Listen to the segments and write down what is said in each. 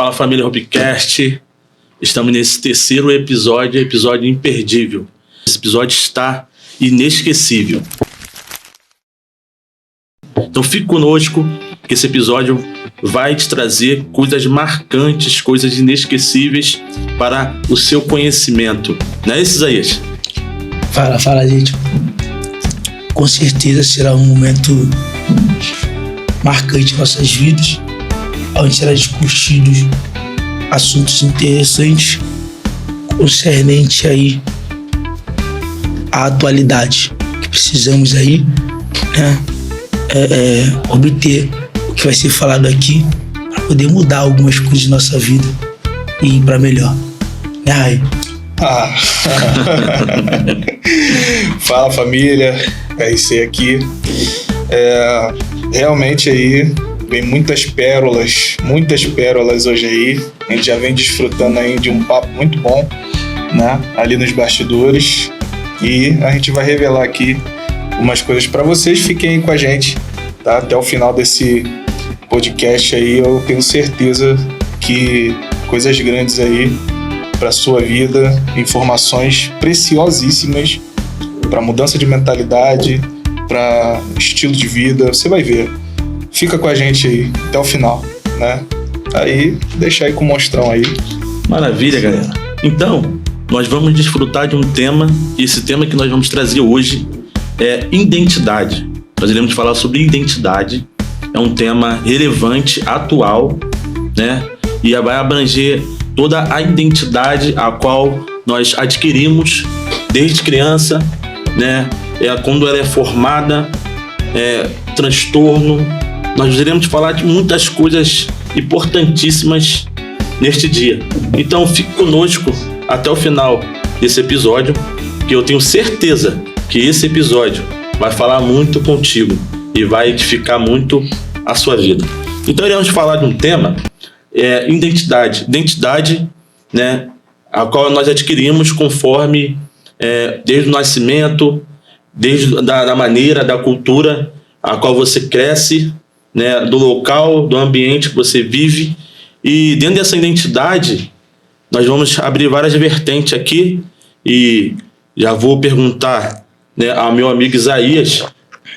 Fala família Hopcast, estamos nesse terceiro episódio imperdível. Esse episódio está inesquecível. Então fique conosco, que esse episódio vai te trazer coisas marcantes, coisas inesquecíveis para o seu conhecimento. Não é isso, Isaías? Fala, gente. Com certeza será um momento marcante em nossas vidas, onde será discutidos assuntos interessantes concernente aí à atualidade que precisamos aí, né, obter o que vai ser falado aqui para poder mudar algumas coisas de nossa vida e ir para melhor, né, Rai? Fala família, RC aqui. Realmente aí vem muitas pérolas hoje aí. A gente já vem desfrutando aí de um papo muito bom, né? Ali nos bastidores. E a gente vai revelar aqui umas coisas para vocês. Fiquem aí com a gente, tá? Até o final desse podcast aí, eu tenho certeza que coisas grandes aí para sua vida, informações preciosíssimas para mudança de mentalidade, para estilo de vida, você vai ver. Fica com a gente aí até o final, né? Aí, deixa aí com o monstrão aí. Maravilha, galera. Então, nós vamos desfrutar de um tema, e esse tema que nós vamos trazer hoje é identidade. Nós iremos falar sobre identidade. É um tema relevante, atual, né? E vai abranger toda a identidade a qual nós adquirimos desde criança, né? Quando ela é formada, transtorno. Nós iremos falar de muitas coisas importantíssimas neste dia. Então fique conosco até o final desse episódio, que eu tenho certeza que esse episódio vai falar muito contigo e vai edificar muito a sua vida. Então iremos falar de um tema, identidade. Identidade, né, a qual nós adquirimos conforme desde o nascimento, desde da maneira, da cultura a qual você cresce, né, do local, do ambiente que você vive. E dentro dessa identidade nós vamos abrir várias vertentes aqui, e já vou perguntar, né, ao meu amigo Isaías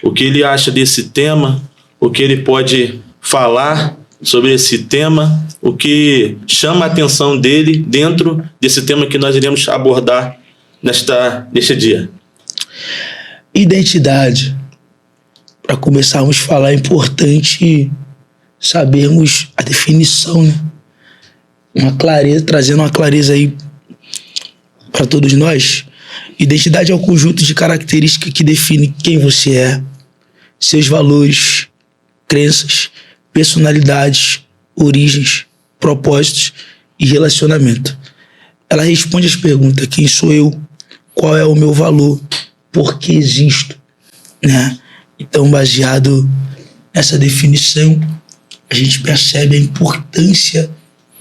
o que ele acha desse tema, o que ele pode falar sobre esse tema, o que chama a atenção dele dentro desse tema que nós iremos abordar neste dia. Identidade. Para começarmos a falar, é importante sabermos a definição, né? Trazendo uma clareza aí para todos nós. Identidade é o conjunto de características que define quem você é, seus valores, crenças, personalidades, origens, propósitos e relacionamento. Ela responde às perguntas: quem sou eu? Qual é o meu valor? Por que existo? Né? Então, baseado nessa definição, a gente percebe a importância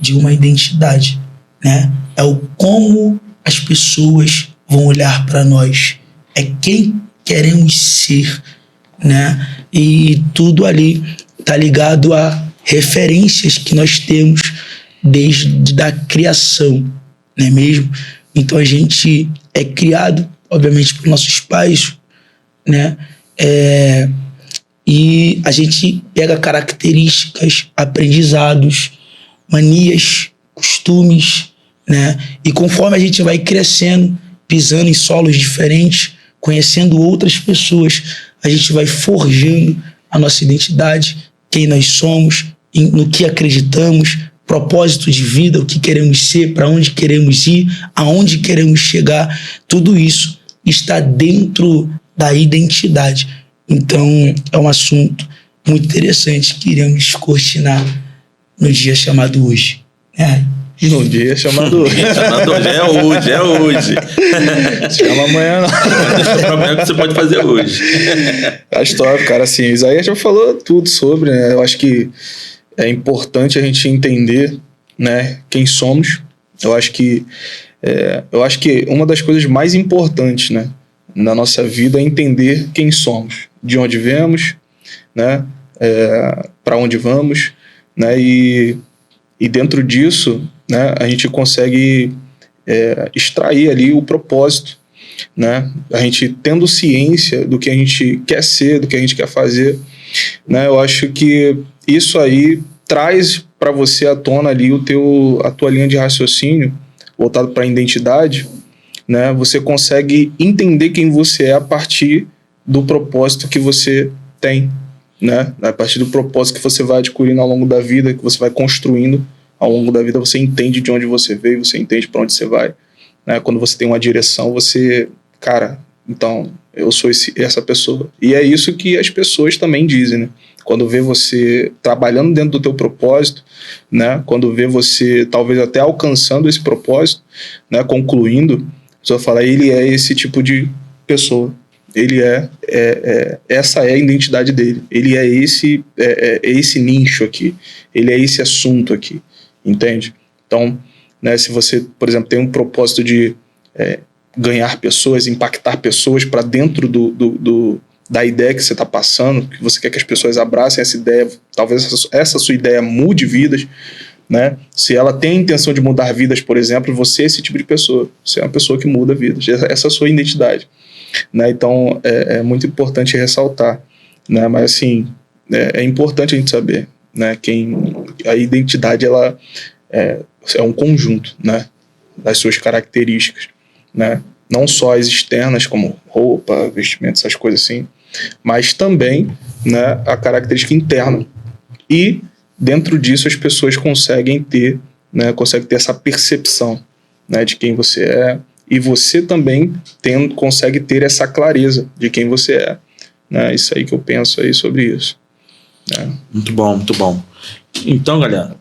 de uma identidade, né? É o como as pessoas vão olhar para nós, é quem queremos ser, né? E tudo ali está ligado a referências que nós temos desde a criação, não é mesmo? Então a gente é criado, obviamente, por nossos pais, né? E a gente pega características, aprendizados, manias, costumes, né? E conforme a gente vai crescendo, pisando em solos diferentes, conhecendo outras pessoas, a gente vai forjando a nossa identidade, quem nós somos, no que acreditamos, propósito de vida, o que queremos ser, para onde queremos ir, aonde queremos chegar. Tudo isso está dentro da identidade. Então, é um assunto muito interessante que iremos descortinar no dia chamado hoje. No dia chamado hoje. É hoje. Chama amanhã não. É o que você pode fazer hoje. A história, cara, assim, Isaías já falou tudo sobre, né? Eu acho que é importante a gente entender, né, quem somos. Eu acho que uma das coisas mais importantes, né, na nossa vida é entender quem somos, de onde viemos, né, para onde vamos, né, e E dentro disso, né, a gente consegue extrair ali o propósito, né? A gente tendo ciência do que a gente quer ser, do que a gente quer fazer, né? Eu acho que isso aí traz para você à tona ali a tua linha de raciocínio voltado para a identidade, né? Você consegue entender quem você é a partir do propósito que você tem, né? A partir do propósito que você vai adquirindo ao longo da vida, que você vai construindo ao longo da vida, você entende de onde você veio, você entende para onde você vai, né? Quando você tem uma direção, você, cara, então eu sou essa pessoa. E é isso que as pessoas também dizem, né? Quando vê você trabalhando dentro do teu propósito, né? Quando vê você talvez até alcançando esse propósito, né? Concluindo, a pessoa fala, ele é esse tipo de pessoa. Ele essa é a identidade dele. Ele é esse nicho aqui. Ele é esse assunto aqui. Entende? Então, né, se você, por exemplo, tem um propósito de ganhar pessoas, impactar pessoas para dentro da ideia que você está passando, que você quer que as pessoas abracem essa ideia, talvez essa sua ideia mude vidas, né? Se ela tem a intenção de mudar vidas, por exemplo, você é esse tipo de pessoa. Você é uma pessoa que muda vidas. Essa é a sua identidade. Né? Então, é muito importante ressaltar. Né? Mas, assim, é importante a gente saber, né? A identidade ela é um conjunto, né? Das suas características, né? Não só as externas, como roupa, vestimento, essas coisas assim, mas também, né, a característica interna. E dentro disso as pessoas conseguem ter essa percepção, né, de quem você é, e você também consegue ter essa clareza de quem você é, né? Isso aí que eu penso aí sobre isso. Muito bom, muito bom. Então, galera,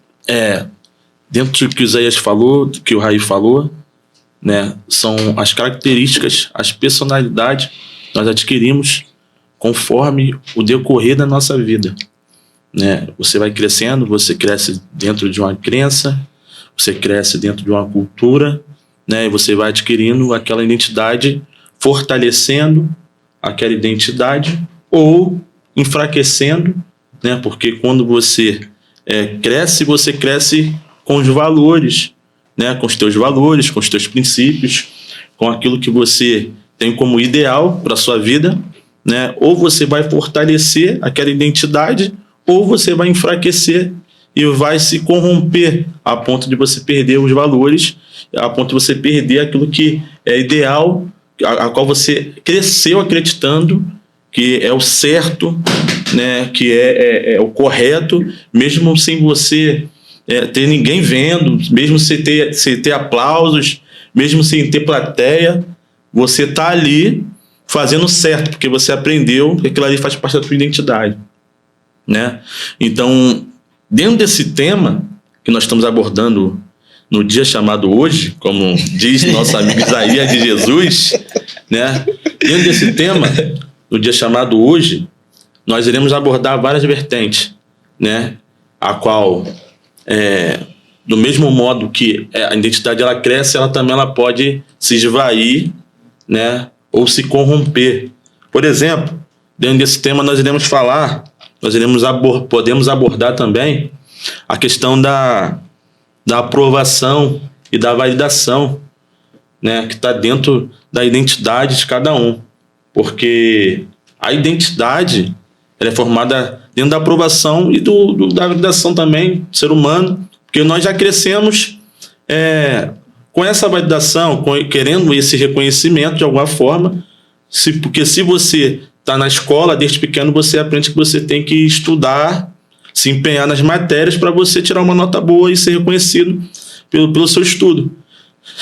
dentro do que o Isaías falou, do que o Raí falou, né, são as características, as personalidades que nós adquirimos conforme o decorrer da nossa vida. Né? Você vai crescendo, você cresce dentro de uma crença, você cresce dentro de uma cultura, né, e você vai adquirindo aquela identidade, fortalecendo aquela identidade ou enfraquecendo, né, porque quando você cresce, você cresce com os valores, né, com os teus valores, com os teus princípios, com aquilo que você tem como ideal para a sua vida, né, ou você vai fortalecer aquela identidade ou você vai enfraquecer e vai se corromper a ponto de você perder os valores, a ponto de você perder aquilo que é ideal, a qual você cresceu acreditando que é o certo, né, que é o correto, mesmo sem você ter ninguém vendo, mesmo sem ter aplausos, mesmo sem ter plateia, você está ali fazendo certo, porque você aprendeu que aquilo ali faz parte da sua identidade. Né? Então, dentro desse tema que nós estamos abordando no dia chamado hoje, como diz nosso amigo Isaías de Jesus, né? Dentro desse tema, no dia chamado hoje, nós iremos abordar várias vertentes, né? A qual, do mesmo modo que a identidade ela cresce, ela também pode se esvair, né? Ou se corromper. Por exemplo, dentro desse tema nós podemos abordar também a questão da aprovação e da validação, né, que está dentro da identidade de cada um. Porque a identidade ela é formada dentro da aprovação e da validação também do ser humano, porque nós já crescemos com essa validação, querendo esse reconhecimento de alguma forma, porque se você está na escola, desde pequeno você aprende que você tem que estudar, se empenhar nas matérias para você tirar uma nota boa e ser reconhecido pelo seu estudo.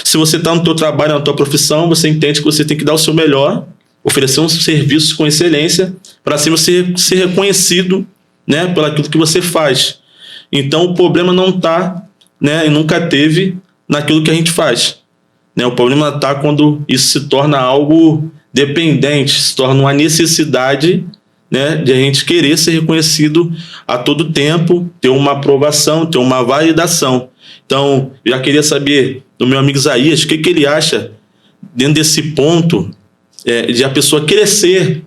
Se você está no teu trabalho, na tua profissão, você entende que você tem que dar o seu melhor, oferecer um serviço com excelência para assim você ser reconhecido, né, pelo aquilo que você faz. Então o problema não está, né, e nunca teve naquilo que a gente faz. Né? O problema está quando isso se torna algo dependente, se torna uma necessidade, né, de a gente querer ser reconhecido a todo tempo, ter uma aprovação, ter uma validação. Então, eu já queria saber do meu amigo Isaías, o que ele acha dentro desse ponto de a pessoa crescer,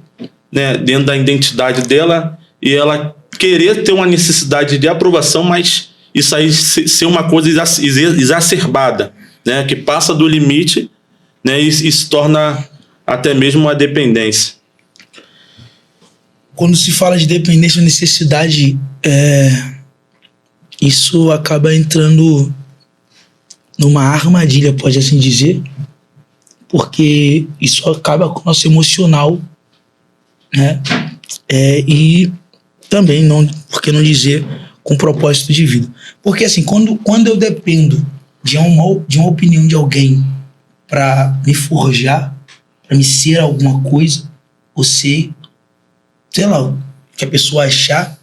né, dentro da identidade dela e ela querer ter uma necessidade de aprovação, mas isso aí ser uma coisa exacerbada, né? Que passa do limite, né? E se torna até mesmo uma dependência. Quando se fala de dependência ou necessidade, isso acaba entrando numa armadilha, pode assim dizer, porque isso acaba com o nosso emocional, né? E também, por que não dizer, com propósito de vida. Porque assim, quando eu dependo de uma opinião de alguém para me forjar, para me ser alguma coisa, ou ser, sei lá, o que a pessoa achar,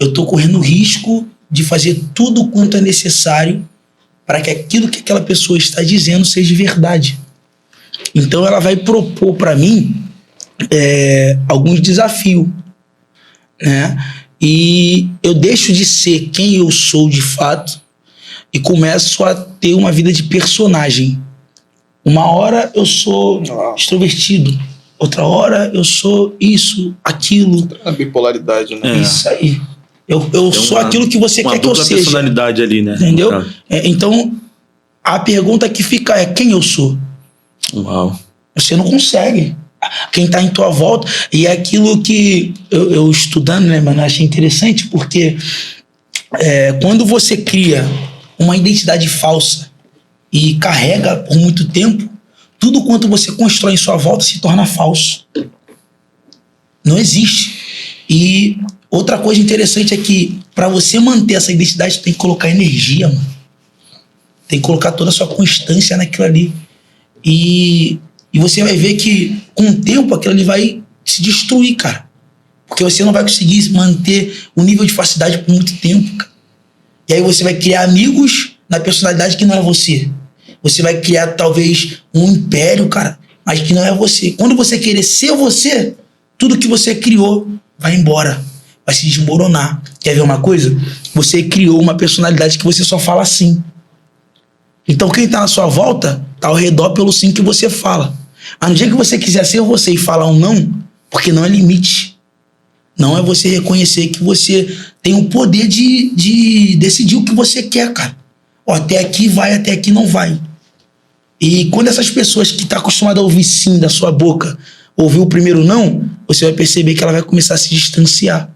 eu tô correndo risco de fazer tudo quanto é necessário para que aquilo que aquela pessoa está dizendo seja verdade. Então ela vai propor para mim alguns desafios, né? E eu deixo de ser quem eu sou de fato e começo a ter uma vida de personagem. Uma hora eu sou extrovertido, outra hora eu sou isso, aquilo. A bipolaridade, né? Isso aí. Eu sou aquilo que você quer que eu seja. Uma personalidade ali, né? Entendeu? Então, a pergunta que fica é quem eu sou? Uau. Você não consegue. Quem está em tua volta, e é aquilo que eu estudando, né, mano, achei interessante, porque quando você cria uma identidade falsa e carrega por muito tempo, tudo quanto você constrói em sua volta se torna falso. Não existe. E outra coisa interessante é que para você manter essa identidade, tem que colocar energia, mano. Tem que colocar toda a sua constância naquilo ali. E você vai ver que, com o tempo, aquilo ali vai se destruir, cara. Porque você não vai conseguir manter o nível de facilidade por muito tempo, cara. E aí você vai criar amigos na personalidade que não é você. Você vai criar, talvez, um império, cara, mas que não é você. Quando você querer ser você, tudo que você criou vai embora. Vai se desmoronar. Quer ver uma coisa? Você criou uma personalidade que você só fala assim. Então quem tá na sua volta tá ao redor pelo sim que você fala. Mas no dia que você quiser ser você e falar um não, porque não é limite. Não é você reconhecer que você tem o poder de decidir o que você quer, cara. Ó, até aqui vai, até aqui não vai. E quando essas pessoas que estão acostumadas a ouvir sim da sua boca, ouvir o primeiro não, você vai perceber que ela vai começar a se distanciar.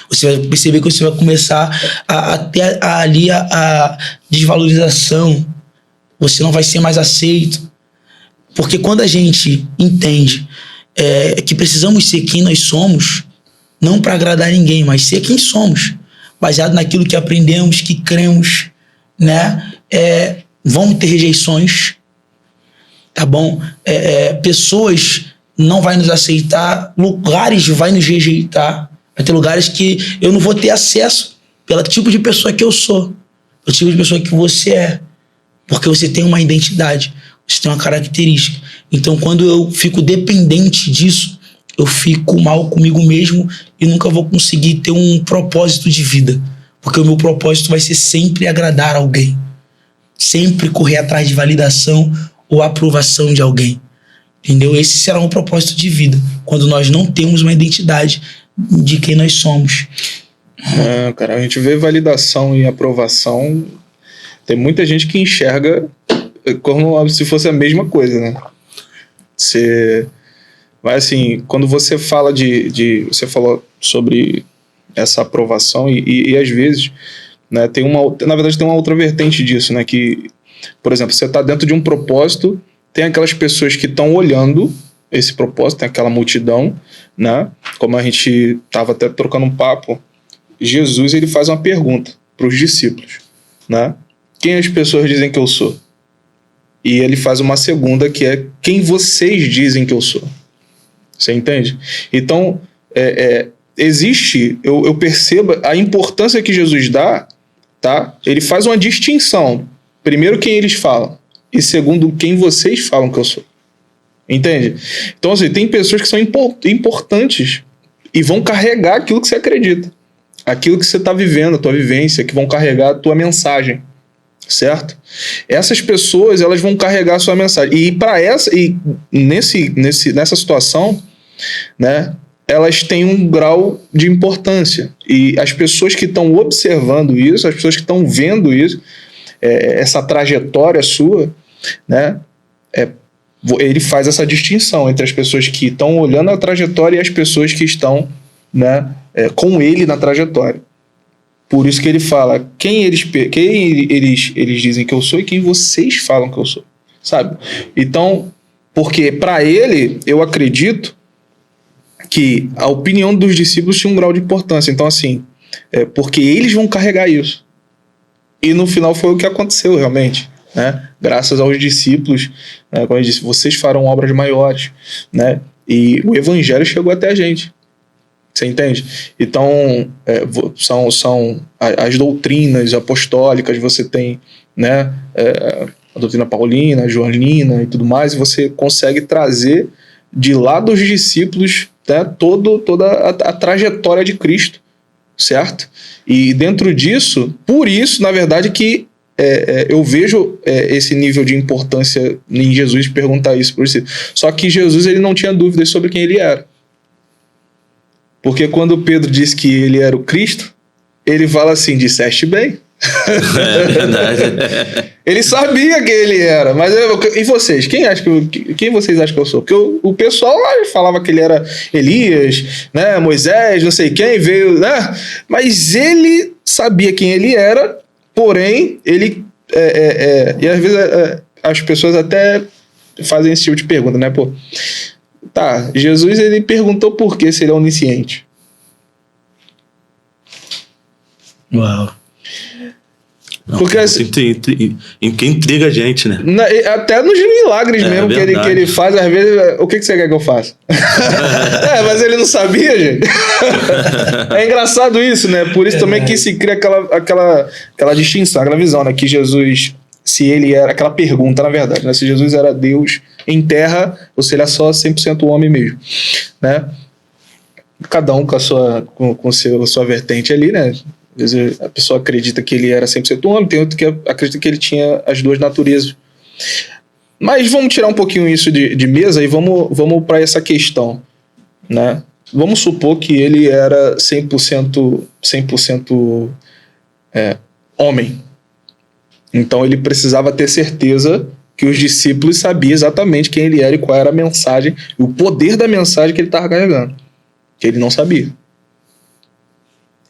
Você vai perceber que você vai começar a ter ali a desvalorização. Você não vai ser mais aceito. Porque quando a gente entende que precisamos ser quem nós somos, não para agradar ninguém, mas ser quem somos, baseado naquilo que aprendemos, que cremos, né? Vão ter rejeições, tá bom? Pessoas não vão nos aceitar, lugares vão nos rejeitar. Vai ter lugares que eu não vou ter acesso pelo tipo de pessoa que eu sou, pelo tipo de pessoa que você é, porque você tem uma identidade, você tem uma característica. Então, quando eu fico dependente disso, eu fico mal comigo mesmo e nunca vou conseguir ter um propósito de vida, porque o meu propósito vai ser sempre agradar alguém, sempre correr atrás de validação ou aprovação de alguém, entendeu? Esse será um propósito de vida, quando nós não temos uma identidade de quem nós somos. Cara, a gente vê validação e aprovação. Tem muita gente que enxerga como se fosse a mesma coisa, né? Mas assim, quando você fala você falou sobre essa aprovação e às vezes, né, na verdade tem uma outra vertente disso, né? Que, por exemplo, você está dentro de um propósito, tem aquelas pessoas que estão olhando esse propósito, tem aquela multidão, né? Como a gente estava até trocando um papo, Jesus, ele faz uma pergunta para os discípulos, né? Quem as pessoas dizem que eu sou? E ele faz uma segunda, que é quem vocês dizem que eu sou. Você entende? Então, existe, eu percebo a importância que Jesus dá, tá? Ele faz uma distinção. Primeiro, quem eles falam. E segundo, quem vocês falam que eu sou. Entende? Então, assim, tem pessoas que são importantes e vão carregar aquilo que você acredita. Aquilo que você está vivendo, a tua vivência, que vão carregar a tua mensagem. Certo? Essas pessoas, elas vão carregar a sua mensagem. E nessa situação, né, elas têm um grau de importância. E as pessoas que estão observando isso, as pessoas que estão vendo isso, essa trajetória sua, né, ele faz essa distinção entre as pessoas que estão olhando a trajetória e as pessoas que estão, né, com ele na trajetória. Por isso que ele fala quem eles dizem que eu sou e quem vocês falam que eu sou, sabe? Então, porque para ele, eu acredito que a opinião dos discípulos tinha um grau de importância. Então, assim, porque eles vão carregar isso. E no final foi o que aconteceu realmente, né? Graças aos discípulos, né? Como ele disse, vocês farão obras maiores, né? E o evangelho chegou até a gente. Você entende? Então, são as doutrinas apostólicas, você tem, né, a doutrina paulina, a joanina e tudo mais, e você consegue trazer de lá dos discípulos, né, toda a trajetória de Cristo, certo? E dentro disso, por isso, na verdade, que eu vejo esse nível de importância em Jesus perguntar isso por si. Só que Jesus, ele não tinha dúvidas sobre quem ele era. Porque quando Pedro disse que ele era o Cristo, ele fala assim, disseste bem. É verdade. Ele sabia quem ele era, mas e vocês? Quem vocês acham que eu sou? Porque o pessoal lá falava que ele era Elias, né, Moisés, não sei quem, veio, né? Mas ele sabia quem ele era, porém, ele... e às vezes as pessoas até fazem esse tipo de pergunta, né? Pô, tá, Jesus, ele perguntou por que se ele é onisciente. Uau. Não, porque assim, que intriga a gente, né? Até nos milagres mesmo que ele faz, às vezes, o que você quer que eu faça? Mas ele não sabia, gente. É engraçado isso, né? Por isso também que se cria aquela distinção, aquela visão, né? Que Jesus, se ele era, aquela pergunta, na verdade, né? Se Jesus era Deus em terra, ou se ele é só 100% homem mesmo, né? Cada um com a sua vertente ali, né? Às vezes a pessoa acredita que ele era 100% homem, tem outro que acredita que ele tinha as duas naturezas. Mas vamos tirar um pouquinho isso de mesa e vamos para essa questão, né? Vamos supor que ele era 100% homem. Então ele precisava ter certeza que os discípulos sabiam exatamente quem ele era e qual era a mensagem, o poder da mensagem que ele estava carregando, que ele não sabia.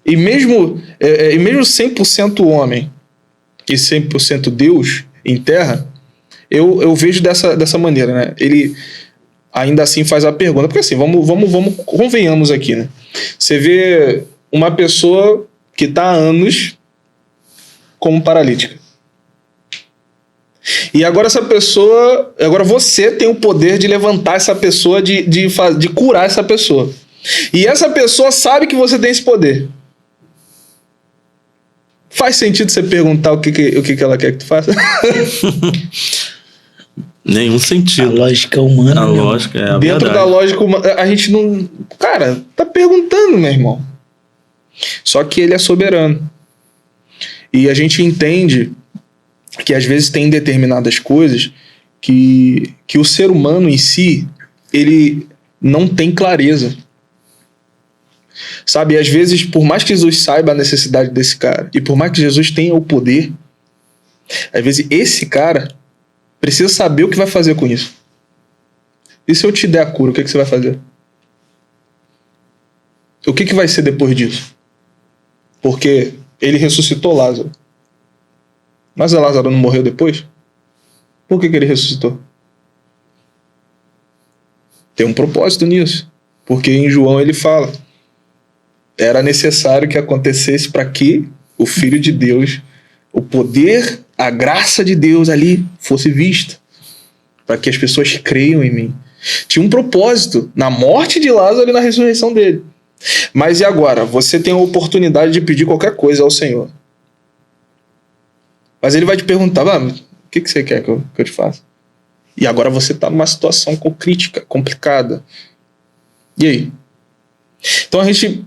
E mesmo 100% homem e 100% Deus em terra, eu vejo dessa maneira, né? Ele ainda assim faz a pergunta, porque assim, convenhamos aqui, né? Você vê uma pessoa que está há anos como paralítica. E agora agora você tem o poder de levantar essa pessoa, de curar essa pessoa. E essa pessoa sabe que você tem esse poder. Faz sentido você perguntar o que ela quer que tu faça? Nenhum sentido. A lógica humana. A lógica é a Dentro verdade. da lógica humana, a gente não... Cara, tá perguntando, meu irmão. Só que ele é soberano. E a gente entende que às vezes tem determinadas coisas que o ser humano em si, ele não tem clareza. Sabe, às vezes, por mais que Jesus saiba a necessidade desse cara, e por mais que Jesus tenha o poder, às vezes esse cara precisa saber o que vai fazer com isso. E se eu te der a cura, o que você vai fazer? O que vai ser depois disso? Porque ele ressuscitou Lázaro. Mas Lázaro não morreu depois? Por que ele ressuscitou? Tem um propósito nisso. Porque em João ele fala: era necessário que acontecesse para que o Filho de Deus, o poder, a graça de Deus ali fosse vista. Para que as pessoas creiam em mim. Tinha um propósito na morte de Lázaro e na ressurreição dele. Mas e agora? Você tem a oportunidade de pedir qualquer coisa ao Senhor. Mas ele vai te perguntar: o que você quer que eu te faça? E agora você está numa situação crítica, complicada. E aí? Então a gente...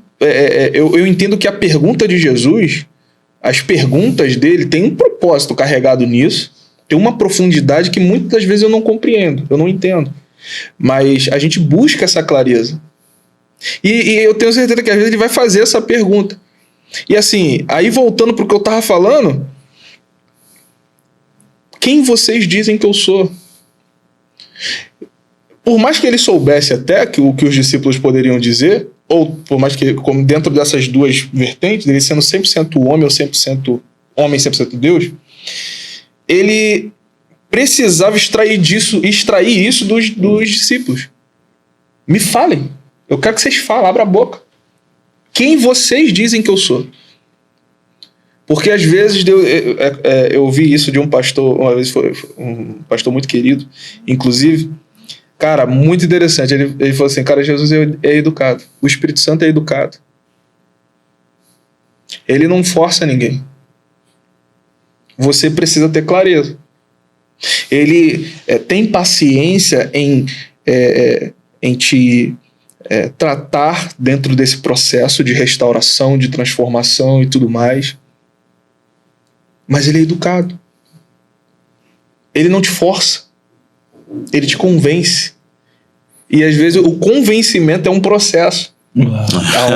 eu entendo que a pergunta de Jesus, as perguntas dele, tem um propósito carregado nisso, tem uma profundidade que muitas das vezes eu não compreendo, eu não entendo. Mas a gente busca essa clareza. E eu tenho certeza que às vezes ele vai fazer essa pergunta. E assim, aí voltando pro que eu tava falando, quem vocês dizem que eu sou? Por mais que ele soubesse até o que os discípulos poderiam dizer, ou por mais que, como dentro dessas duas vertentes, ele sendo 100% homem ou 100% homem, 100% Deus, ele precisava extrair isso dos discípulos. Me falem. Eu quero que vocês falem, abra a boca. Quem vocês dizem que eu sou? Porque às vezes eu ouvi isso de um pastor, uma vez foi um pastor muito querido, inclusive, cara, muito interessante. Ele falou assim, cara, Jesus é educado. O Espírito Santo é educado. Ele não força ninguém. Você precisa ter clareza. Ele tem paciência em te tratar dentro desse processo de restauração, de transformação e tudo mais. Mas ele é educado. Ele não te força. Ele te convence. E às vezes o convencimento é um processo.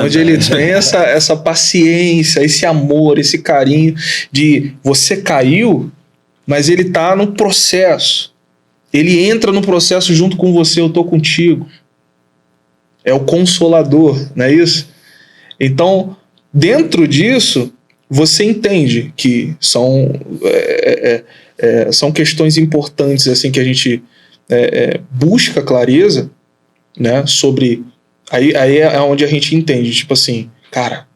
Onde ele tem essa paciência, esse amor, esse carinho de você caiu, mas ele está no processo. Ele entra no processo junto com você, eu estou contigo. É o consolador, não é isso? Então, dentro disso, você entende que são questões importantes assim, que a gente busca clareza, né, sobre... Aí é onde a gente entende, tipo assim, cara,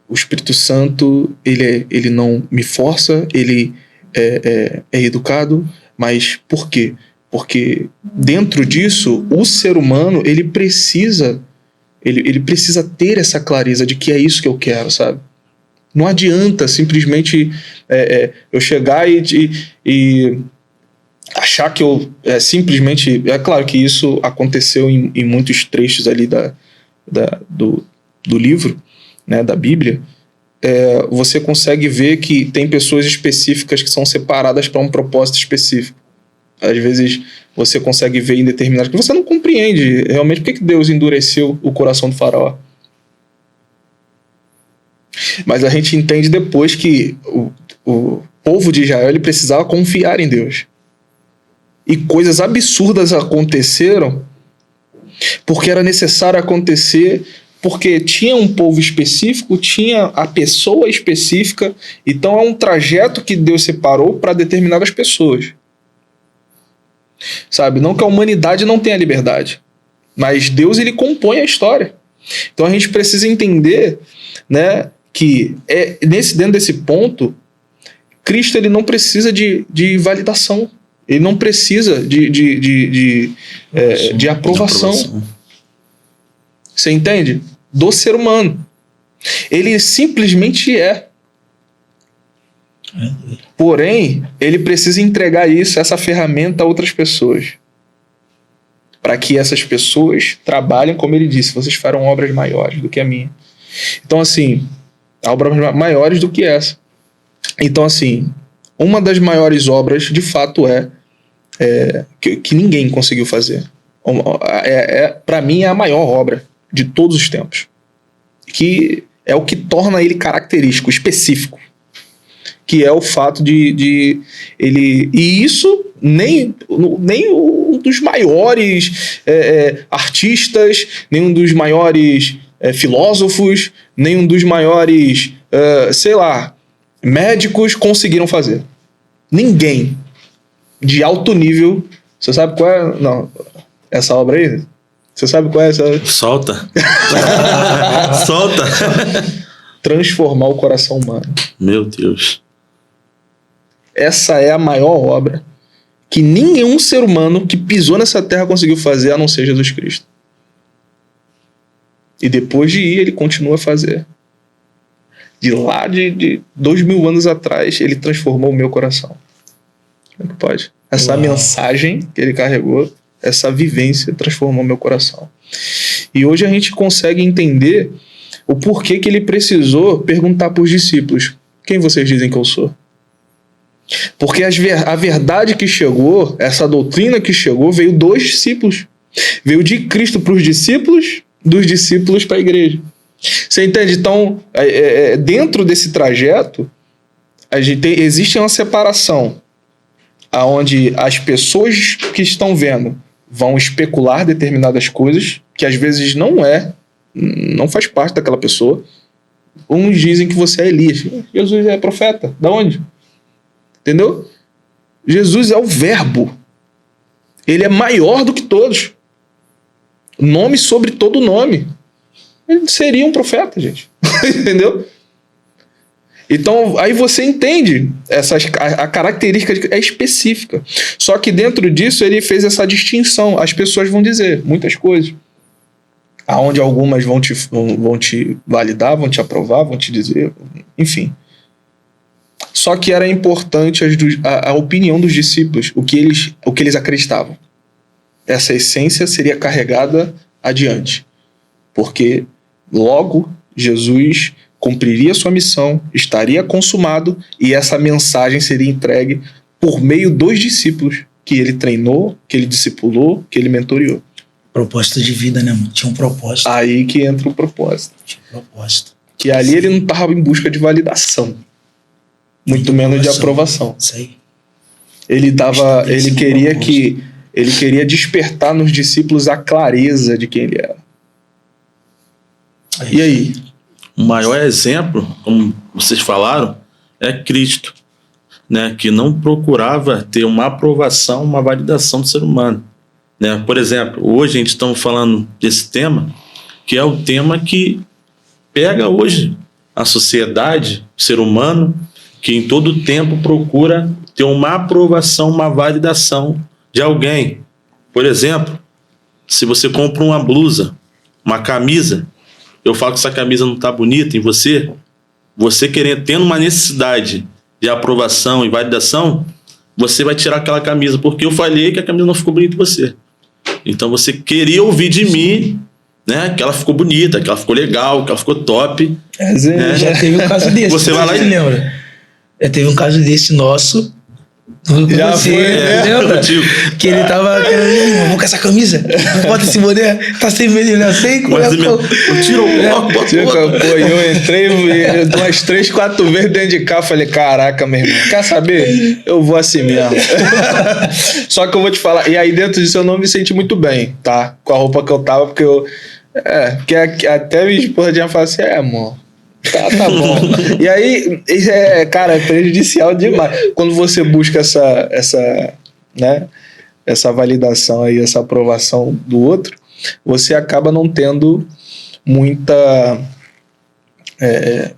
o Espírito Santo, ele não me força, ele é educado, mas por quê? Porque dentro disso, o ser humano, ele precisa ter essa clareza de que é isso que eu quero, sabe? Não adianta simplesmente eu chegar e achar que eu simplesmente... É claro que isso aconteceu em muitos trechos ali do livro, né, da Bíblia. Você consegue ver que tem pessoas específicas que são separadas para um propósito específico. Às vezes você consegue ver em determinados... que você não compreende realmente por que Deus endureceu o coração do faraó. Mas a gente entende depois que o povo de Israel ele precisava confiar em Deus. E coisas absurdas aconteceram porque era necessário acontecer, porque tinha um povo específico, tinha a pessoa específica, então é um trajeto que Deus separou para determinadas pessoas. Sabe? Não que a humanidade não tenha liberdade, mas Deus ele compõe a história. Então a gente precisa entender, né, que dentro desse ponto, Cristo ele não precisa de validação. Ele não precisa de aprovação. Você entende? Do ser humano. Ele simplesmente é. Porém, ele precisa entregar essa ferramenta a outras pessoas. Para que essas pessoas trabalhem, como ele disse, vocês farão obras maiores do que a minha. Então, assim, obras maiores do que essa. Então, assim, uma das maiores obras, de fato, que ninguém conseguiu fazer. Para mim, é a maior obra de todos os tempos. Que é o que torna ele característico, específico. Que é o fato de ele... E isso nem um dos maiores artistas, nem um dos maiores filósofos, nem um dos maiores, médicos conseguiram fazer. Ninguém de alto nível. Você sabe qual é? Não, essa obra aí? Você sabe qual é essa obra? Solta. Solta. Transformar o coração humano. Meu Deus. Essa é a maior obra que nenhum ser humano que pisou nessa terra conseguiu fazer, a não ser Jesus Cristo. E depois de ir, ele continua a fazer. De lá de 2000 anos atrás, ele transformou o meu coração. Como é que pode? Essa mensagem que ele carregou, essa vivência transformou meu coração. E hoje a gente consegue entender o porquê que ele precisou perguntar para os discípulos: quem vocês dizem que eu sou? Porque a verdade que chegou, essa doutrina que chegou, veio dos discípulos. Veio de Cristo para os discípulos, dos discípulos para a igreja. Você entende? Então, dentro desse trajeto, existe uma separação onde as pessoas que estão vendo vão especular determinadas coisas que às vezes não faz parte daquela pessoa. Uns dizem que você é Elias. Jesus é profeta. Da onde? Entendeu? Jesus é o verbo. Ele é maior do que todos. Nome sobre todo nome. Ele seria um profeta, gente. Entendeu? Então, aí você entende a característica é específica. Só que dentro disso ele fez essa distinção. As pessoas vão dizer muitas coisas. Aonde algumas vão te validar, vão te aprovar, vão te dizer, enfim. Só que era importante a opinião dos discípulos, o que eles acreditavam. Essa essência seria carregada adiante. Porque logo Jesus cumpriria sua missão, estaria consumado, e essa mensagem seria entregue por meio dos discípulos que ele treinou, que ele discipulou, que ele mentoreou. Propósito de vida, né, mano? Tinha um propósito. Aí que entra o propósito. Tinha um propósito. Que ali ele não estava em busca de validação. Muito menos de aprovação. Isso aí. Ele queria despertar nos discípulos a clareza de quem ele era. E aí? O maior exemplo, como vocês falaram, é Cristo, né? Que não procurava ter uma aprovação, uma validação do ser humano. Né? Por exemplo, hoje a gente está falando desse tema, que é o tema que pega hoje a sociedade, o ser humano, que em todo tempo procura ter uma aprovação, uma validação de alguém. Por exemplo, se você compra uma blusa, uma camisa, eu falo que essa camisa não está bonita em você, tendo uma necessidade de aprovação e validação, você vai tirar aquela camisa, porque eu falei que a camisa não ficou bonita em você. Então você queria ouvir de mim, né, que ela ficou bonita, que ela ficou legal, que ela ficou top. Né? Já teve um caso desse. Você vai lá e lembra? Já teve um caso desse nosso. Já você, foi, lembra? Que ele tava querendo, vou com essa camisa, bota esse boné, tá sem medo, né? Sem eu tiro o bloco, Pô, eu entrei umas 3, 4 vezes dentro de cá, falei, caraca, meu irmão, quer saber? Eu vou assim mesmo. Só que eu vou te falar, e aí dentro disso eu não me senti muito bem, tá? Com a roupa que eu tava, porque até minha esposa tinha falado assim, amor, tá bom. E aí, cara, é prejudicial demais. Quando você busca essa validação aí, essa aprovação do outro, você acaba não tendo muita...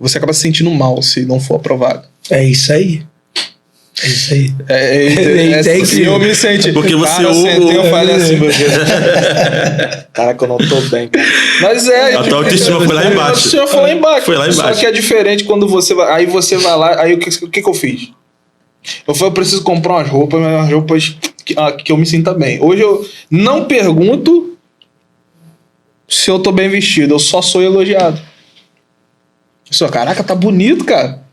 você acaba se sentindo mal se não for aprovado. É isso aí. É isso aí. Se eu me senti... Porque você cara, eu falei assim, meu Deus. Caraca, eu não tô bem, cara. Mas a tua autoestima foi lá embaixo. A autoestima foi lá embaixo. Foi lá embaixo. Só que é diferente quando você vai... Aí você vai lá... Aí o que eu fiz? Eu preciso comprar umas roupas que eu me sinta bem. Hoje eu não pergunto se eu tô bem vestido. Eu só sou elogiado. Caraca, tá bonito, cara.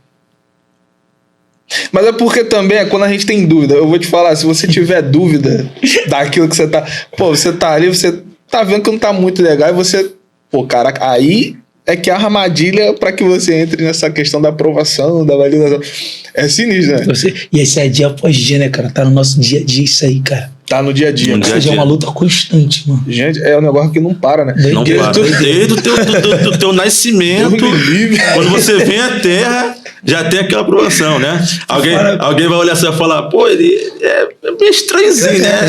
Mas é porque também quando a gente tem dúvida. Eu vou te falar, se você tiver dúvida daquilo que você tá... Pô, você tá ali, você tá vendo que não tá muito legal e você... Pô, caraca, aí é que a armadilha pra que você entre nessa questão da aprovação, da validação. É sinistro, né? E esse é dia após dia, né, cara? Tá no nosso dia a dia isso aí, cara. Tá no dia a dia. Ou seja, é uma luta constante, mano. Gente, é um negócio que não para, né? Não para. Desde o teu nascimento, quando você vem à Terra, já tem aquela aprovação, né? Alguém vai olhar assim e falar, pô, ele é meio estranhozinho, né?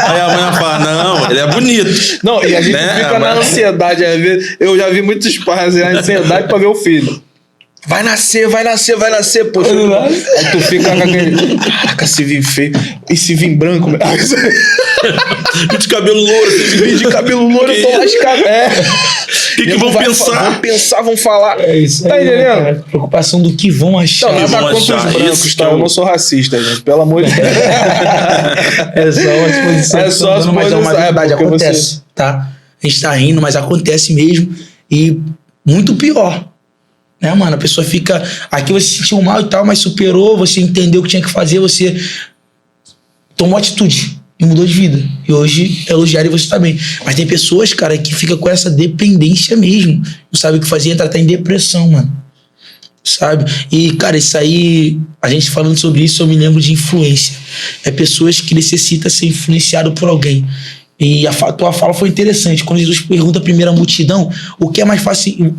Aí a mãe vai falar, não, ele é bonito. Não, e a gente fica na ansiedade. Às vezes, eu já vi muitos pais na ansiedade pra ver o filho. Vai nascer, poxa. Aí tu fica com aquele... Caraca, se vir feio. E se vir branco... de cabelo louro. De cabelo louro, eu tô lascado. O que vão pensar? Vão pensar, vão falar. É isso aí. Tá entendendo? Cara, preocupação do que vão achar. Não, nada contra os brancos, tá? Eu não sou racista, gente. Pelo amor de Deus. É só uma exposição. É só uma mas é uma verdade, acontece, tá? A gente tá rindo, mas acontece mesmo. E muito pior. Né, mano? A pessoa fica... Aqui você se sentiu mal e tal, mas superou, você entendeu o que tinha que fazer, você tomou atitude. e mudou de vida. E hoje elogiaram você também. Mas tem pessoas, cara, que ficam com essa dependência mesmo. Não sabe o que fazer, entra até em depressão, mano. Sabe? E, cara, isso aí, a gente falando sobre isso, eu me lembro de influência. É pessoas que necessitam ser influenciado por alguém. E a tua fala foi interessante. Quando Jesus pergunta a primeira multidão, o que é mais fácil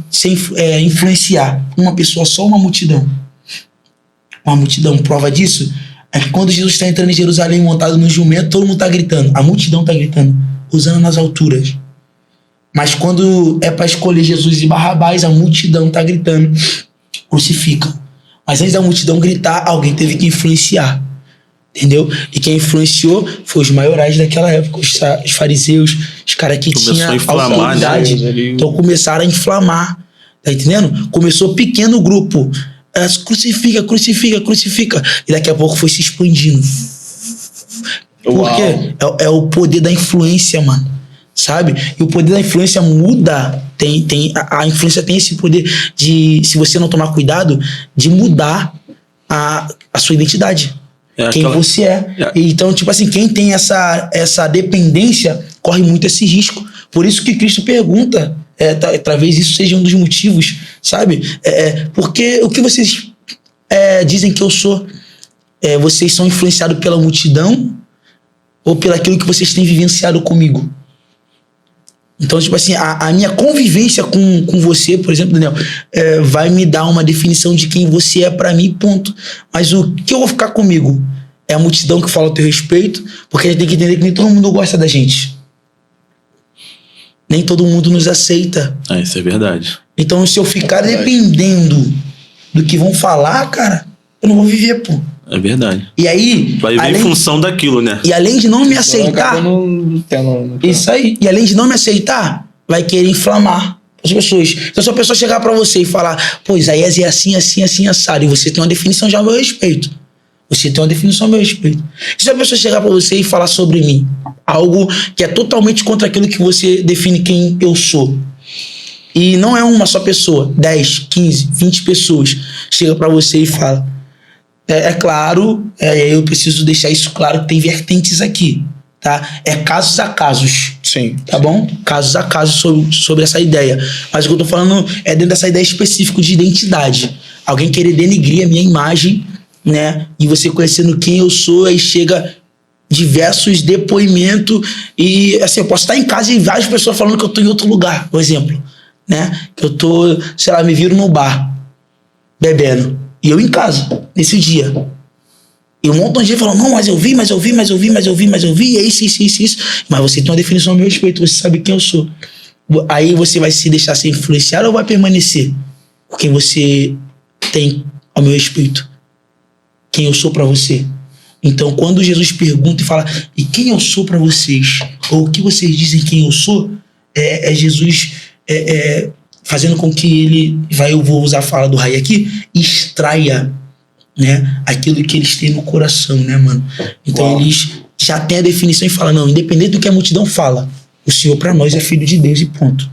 influenciar? Uma pessoa só ou uma multidão? Uma multidão. Prova disso é que quando Jesus está entrando em Jerusalém montado no jumento, todo mundo está gritando. A multidão está gritando, usando nas alturas. Mas quando é para escolher Jesus e Barrabás, a multidão está gritando, crucificam. Mas antes da multidão gritar, alguém teve que influenciar. Entendeu? E quem influenciou foi os maiorais daquela época, os fariseus, os caras que tinham autoridade. Né? Então começaram a inflamar. Tá entendendo? Começou pequeno grupo. Crucifica, crucifica, crucifica. E daqui a pouco foi se expandindo. Por quê? É o poder da influência, mano. Sabe? E o poder da influência muda. A influência tem esse poder de, se você não tomar cuidado, de mudar a sua identidade. Quem você é. Então, tipo assim, quem tem essa dependência corre muito esse risco. Por isso que Cristo pergunta, talvez isso seja um dos motivos, sabe? Porque o que vocês dizem que eu sou? Vocês são influenciados pela multidão ou pelo aquilo que vocês têm vivenciado comigo? Então, tipo assim, a minha convivência com você, por exemplo, Daniel, vai me dar uma definição de quem você é pra mim, ponto. Mas o que eu vou ficar comigo? É a multidão que fala a teu respeito, porque a gente tem que entender que nem todo mundo gosta da gente. Nem todo mundo nos aceita. Isso é verdade. Então, se eu ficar dependendo do que vão falar, cara, eu não vou viver, pô. É verdade. E aí... vai viver em função daquilo, né? E além de não me aceitar... Isso aí. E além de não me aceitar, vai querer inflamar as pessoas. Então, se a pessoa chegar pra você e falar, pô, Isaías é assim, assim, assim, assado, e você tem uma definição já a meu respeito. Você tem uma definição a meu respeito. Se a pessoa chegar pra você e falar sobre mim, algo que é totalmente contra aquilo que você define quem eu sou, e não é uma só pessoa, 10, 15, 20 pessoas, chega pra você e fala... É claro, eu preciso deixar isso claro que tem vertentes aqui, tá? É casos a casos. Sim. Tá bom? Casos a casos sobre essa ideia. Mas o que eu tô falando é dentro dessa ideia específica de identidade. Alguém querer denegrir a minha imagem, né? E você conhecendo quem eu sou, aí chega diversos depoimentos e, assim, eu posso estar em casa e várias pessoas falando que eu tô em outro lugar, por exemplo, né? Que eu tô, sei lá, me viro no bar, bebendo. E eu em casa, nesse dia. E um montão de gente falou, não, mas eu vi, e é isso. Mas você tem uma definição a meu respeito, você sabe quem eu sou. Aí você vai se deixar ser influenciado ou vai permanecer com quem você tem ao meu respeito? Quem eu sou pra você? Então, quando Jesus pergunta e fala, e quem eu sou pra vocês? Ou o que vocês dizem quem eu sou? É Jesus... fazendo com que ele, eu vou usar a fala do Rai aqui, extraia, né, aquilo que eles têm no coração, né, mano? Então eles já têm a definição e falam, não, independente do que a multidão fala, o Senhor pra nós é filho de Deus e ponto.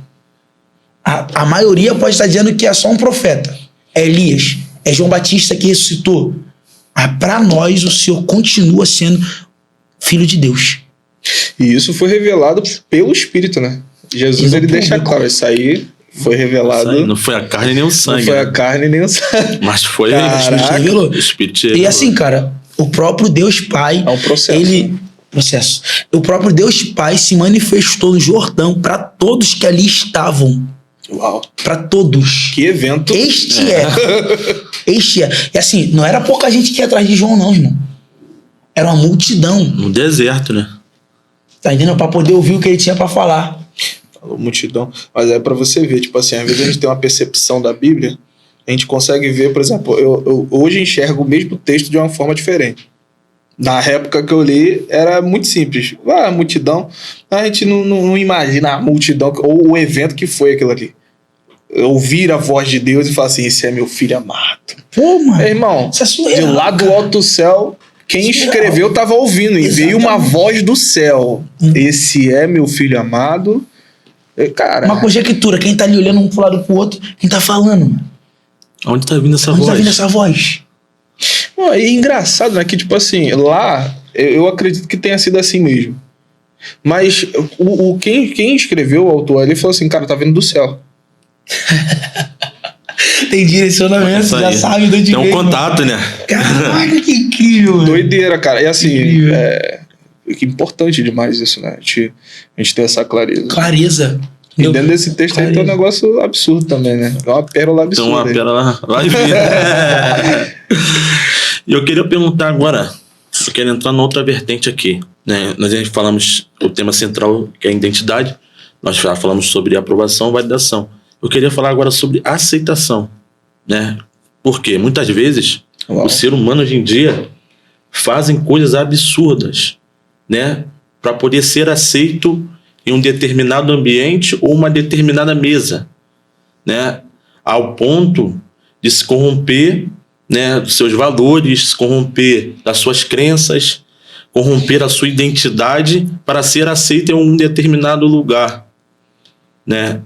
A maioria pode estar dizendo que é só um profeta, é Elias, é João Batista que ressuscitou, mas pra nós o Senhor continua sendo filho de Deus. E isso foi revelado pelo Espírito, né? Jesus, ele deixa claro, isso aí foi revelado. Não foi a carne nem o sangue. Não foi a carne nem o sangue. Mas foi o Espírito. E assim, cara, o próprio Deus Pai... É um processo. O próprio Deus Pai se manifestou no Jordão para todos que ali estavam. Uau. Para todos. Que evento. Este é. E assim, não era pouca gente que ia atrás de João, não, irmão. Era uma multidão. No deserto, né? Tá entendendo? Para poder ouvir o que ele tinha para falar. Multidão, mas é pra você ver, tipo assim, às vezes a gente tem uma percepção da Bíblia, a gente consegue ver, por exemplo, eu hoje enxergo o mesmo texto de uma forma diferente. Na época que eu li, era muito simples. A multidão, a gente não imagina a multidão ou o evento que foi aquilo ali. Ouvir a voz de Deus e falar assim, esse é meu filho amado. Pô, mano, irmão, isso é surreal, de lá do alto do céu, quem escreveu estava ouvindo, e veio uma voz do céu. Esse é meu filho amado. Cara, uma conjectura, quem tá ali olhando um pro lado pro outro, quem tá falando, mano? Onde tá vindo essa voz? Onde tá vindo essa voz? É engraçado, né? Que tipo assim, lá Eu acredito que tenha sido assim mesmo. Mas quem escreveu, o autor ali, falou assim, cara, tá vindo do céu. Tem direcionamento, já sabe de onde tem um contato, né? Caraca, que incrível, mano. Doideira, cara. E assim, que importante demais isso, né? A gente ter essa clareza. Clareza. E dentro desse texto aí tem um negócio absurdo também, né? É uma pérola absurda. Tem uma pérola lá e vir. E eu queria perguntar agora, eu quero entrar em outra vertente aqui, né? Nós já falamos o tema central, que é a identidade. Nós já falamos sobre aprovação e validação. Eu queria falar agora sobre aceitação, né? Porque muitas vezes o ser humano hoje em dia fazem coisas absurdas, né? Para poder ser aceito em um determinado ambiente ou uma determinada mesa, né? Ao ponto de se corromper, né, dos seus valores, se corromper das suas crenças, corromper a sua identidade para ser aceito em um determinado lugar, né?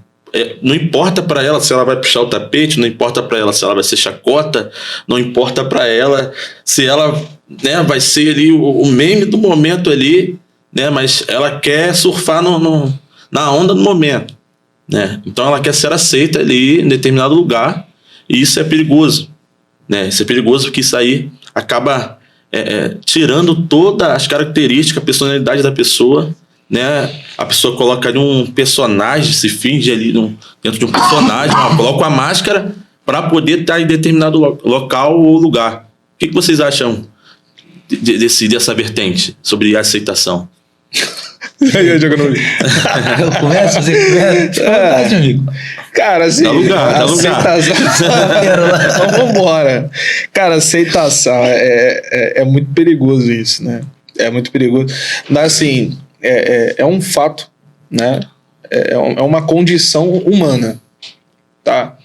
Não importa para ela se ela vai puxar o tapete, não importa para ela se ela vai ser chacota, não importa para ela se ela, né, vai ser ali o meme do momento ali, né, mas ela quer surfar na onda do momento, né? Então ela quer ser aceita ali em determinado lugar, e isso é perigoso, né? Isso é perigoso porque isso aí acaba tirando todas as características, a personalidade da pessoa, né? A pessoa coloca ali um personagem, se finge ali dentro de um personagem, coloca uma máscara para poder estar em determinado local ou lugar. O que vocês acham dessa vertente sobre a aceitação? Eu começo, você começa? Verdade, amigo. Cara, assim, dá lugar. Então vambora. Cara, aceitação é muito perigoso isso, né? É muito perigoso. Mas assim, é um fato, né? É uma condição humana, tá?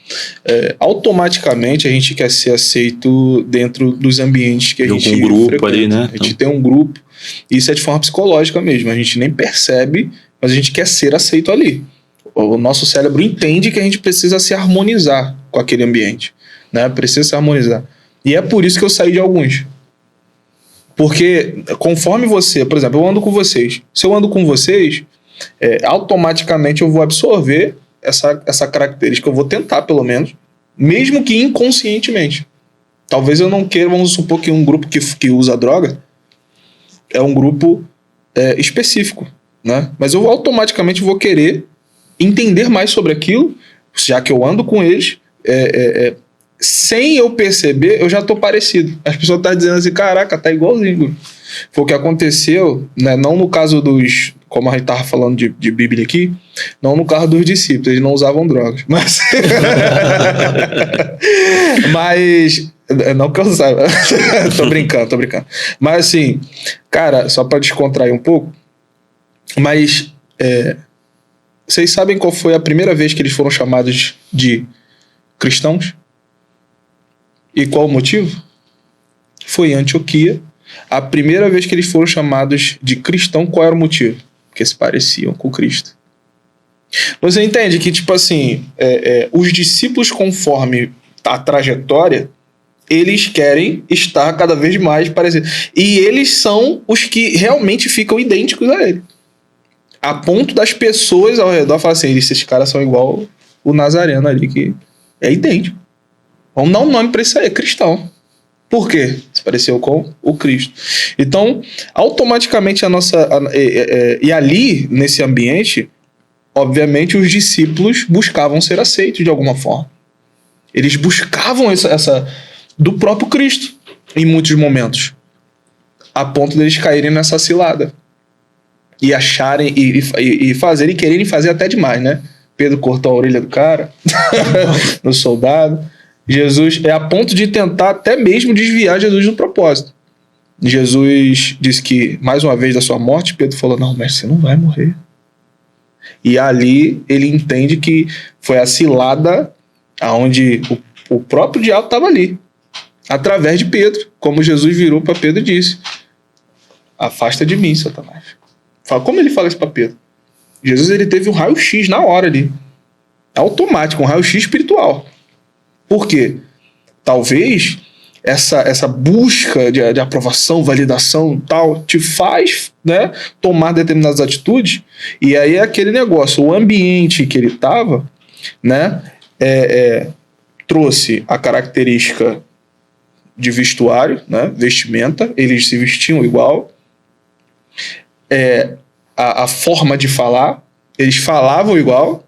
Automaticamente a gente quer ser aceito dentro dos ambientes que a gente um grupo frequenta. ali, né? A gente tem um grupo. Isso é de forma psicológica mesmo. A gente nem percebe, mas a gente quer ser aceito ali. O nosso cérebro entende que a gente precisa se harmonizar com aquele ambiente, né? Precisa se harmonizar. E é por isso que eu saí de alguns. Porque conforme você, por exemplo, eu ando com vocês. Se eu ando com vocês, automaticamente eu vou absorver essa característica. Eu vou tentar, pelo menos, mesmo que inconscientemente. Talvez eu não queira, vamos supor que um grupo que usa droga é um grupo específico, né? Mas eu automaticamente vou querer entender mais sobre aquilo, já que eu ando com eles, sem eu perceber, eu já tô parecido. As pessoas estão dizendo assim, caraca, tá igualzinho. Foi o que aconteceu, né? Não no caso dos, como a gente tava falando de Bíblia aqui, não no caso dos discípulos, eles não usavam drogas, mas não que eu saiba. tô brincando. Mas assim, cara, só pra descontrair um pouco, mas vocês sabem qual foi a primeira vez que eles foram chamados de cristãos? E qual o motivo? Foi em Antioquia. A primeira vez que eles foram chamados de cristão, qual era o motivo? Porque se pareciam com Cristo. Você entende que, tipo assim, os discípulos, conforme a trajetória, eles querem estar cada vez mais parecidos. E eles são os que realmente ficam idênticos a ele. A ponto das pessoas ao redor falarem assim, esses caras são igual o Nazareno ali, que é idêntico. Vamos dar um nome para isso aí, cristão. Por quê? Se pareceu com o Cristo. Então, automaticamente e ali, nesse ambiente, obviamente os discípulos buscavam ser aceitos de alguma forma. Eles buscavam essa do próprio Cristo, em muitos momentos. A ponto deles caírem nessa cilada. E acharem, e fazerem, e quererem fazer até demais, né? Pedro cortou a orelha do cara, no soldado. Jesus a ponto de tentar até mesmo desviar Jesus do propósito. Jesus disse que, mais uma vez da sua morte, Pedro falou, não, mas você não vai morrer. E ali ele entende que foi a cilada onde o próprio diabo estava ali, através de Pedro, como Jesus virou para Pedro e disse, afasta de mim, Satanás. Como ele fala isso para Pedro? Jesus ele teve um raio-x na hora ali, automático, um raio-x espiritual. Por quê? Talvez essa busca de aprovação, validação e tal, te faz, né, tomar determinadas atitudes. E aí é aquele negócio, o ambiente que ele estava, né, trouxe a característica de vestuário, né, vestimenta, eles se vestiam igual, a forma de falar, eles falavam igual,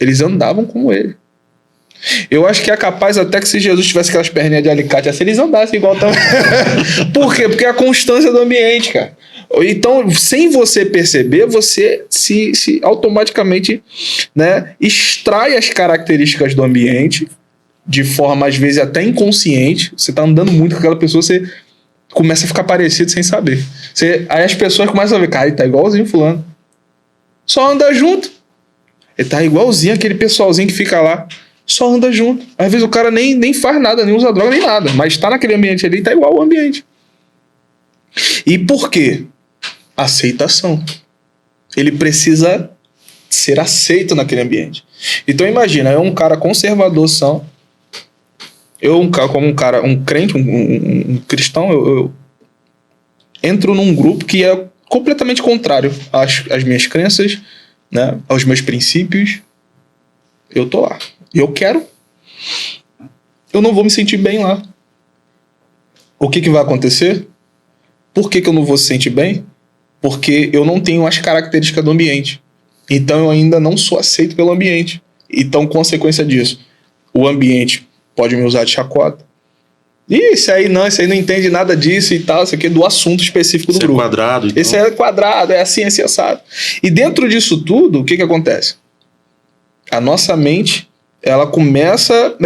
eles andavam como ele. Eu acho que é capaz até que se Jesus tivesse aquelas perninhas de alicate assim, eles andassem igual também. Por quê? Porque é a constância do ambiente, cara. Então, sem você perceber, você se automaticamente, né, extrai as características do ambiente de forma, às vezes, até inconsciente. Você tá andando muito com aquela pessoa, você começa a ficar parecido sem saber. Aí as pessoas começam a ver, cara, ele tá igualzinho fulano. Só anda junto. Ele tá igualzinho aquele pessoalzinho que fica lá. Só anda junto. Às vezes o cara nem faz nada, nem usa droga, nem nada. Mas tá naquele ambiente ali, tá igual ao ambiente. E por quê? Aceitação. Ele precisa ser aceito naquele ambiente. Então imagina, eu um cara conservadorzão, um crente, um cristão, eu entro num grupo que é completamente contrário às minhas crenças, né, aos meus princípios. Eu tô lá. Eu não vou me sentir bem lá. O que vai acontecer? Por que eu não vou se sentir bem? Porque eu não tenho as características do ambiente. Então eu ainda não sou aceito pelo ambiente. Então, consequência disso, o ambiente pode me usar de chacota. Esse aí não entende nada disso e tal, isso aqui é do assunto específico do grupo. Quadrado. Então. Esse é quadrado, é assim assado. E dentro disso tudo, o que acontece? A nossa mente, ela começa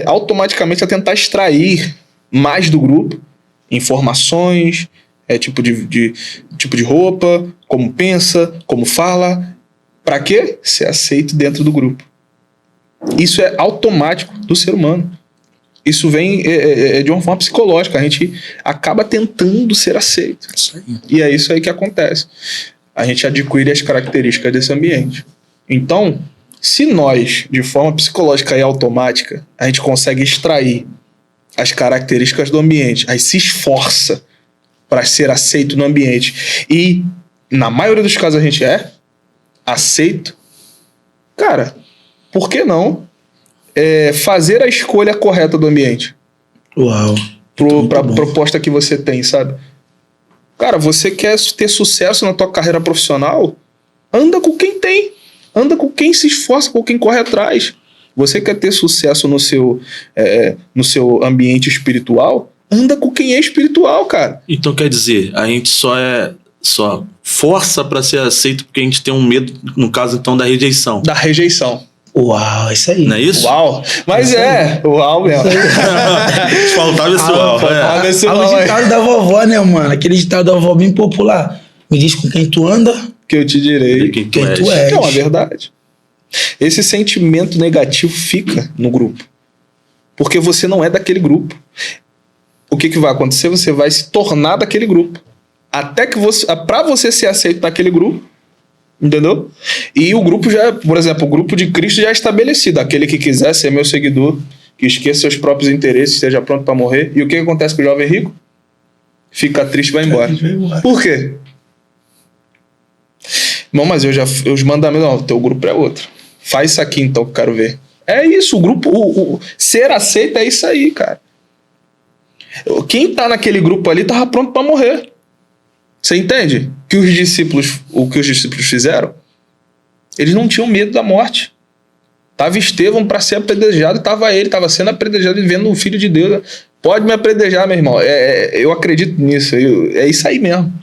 automaticamente a tentar extrair mais do grupo informações, tipo de roupa, como pensa, como fala. Para quê? Ser aceito dentro do grupo. Isso é automático do ser humano. Isso vem de uma forma psicológica. A gente acaba tentando ser aceito. Isso aí. E é isso aí que acontece. A gente adquire as características desse ambiente. Então, se nós, de forma psicológica e automática, a gente consegue extrair as características do ambiente, aí se esforça para ser aceito no ambiente, e na maioria dos casos a gente é aceito, cara, por que não fazer a escolha correta do ambiente? Uau. Para a proposta que você tem, sabe? Cara, você quer ter sucesso na tua carreira profissional? Anda com quem tem. Anda com quem se esforça, com quem corre atrás. Você quer ter sucesso no seu ambiente espiritual? Anda com quem é espiritual, cara. Então quer dizer, a gente só força para ser aceito porque a gente tem um medo, no caso então da rejeição. Da rejeição. Uau, isso aí. Não é isso? Uau. Mas uau mesmo. Faltava esse uau. Faltava esse o uau. ditado da vovó, né, mano? Aquele ditado da vovó bem popular. Me diz com quem tu anda, Que eu te direi. Quem tu és. Que é uma verdade. Esse sentimento negativo fica no grupo. Porque você não é daquele grupo. O que vai acontecer? Você vai se tornar daquele grupo. Até que pra você ser aceito naquele grupo, entendeu? E o grupo já, por exemplo, o grupo de Cristo já é estabelecido. Aquele que quiser ser meu seguidor, que esqueça seus próprios interesses, esteja pronto para morrer. E o que acontece com o jovem rico? Fica triste e vai embora. Por quê? Não, mas os mandamentos, não, teu grupo é outro. Faz isso aqui então que eu quero ver. É isso, o grupo, o ser aceito é isso aí, cara. Quem tá naquele grupo ali tava pronto para morrer. Você entende? O que os discípulos fizeram? Eles não tinham medo da morte. Tava Estevão para ser apedrejado, estava sendo apedrejado e vendo o Filho de Deus. Pode me apedrejar, meu irmão. Eu acredito nisso. É isso aí mesmo.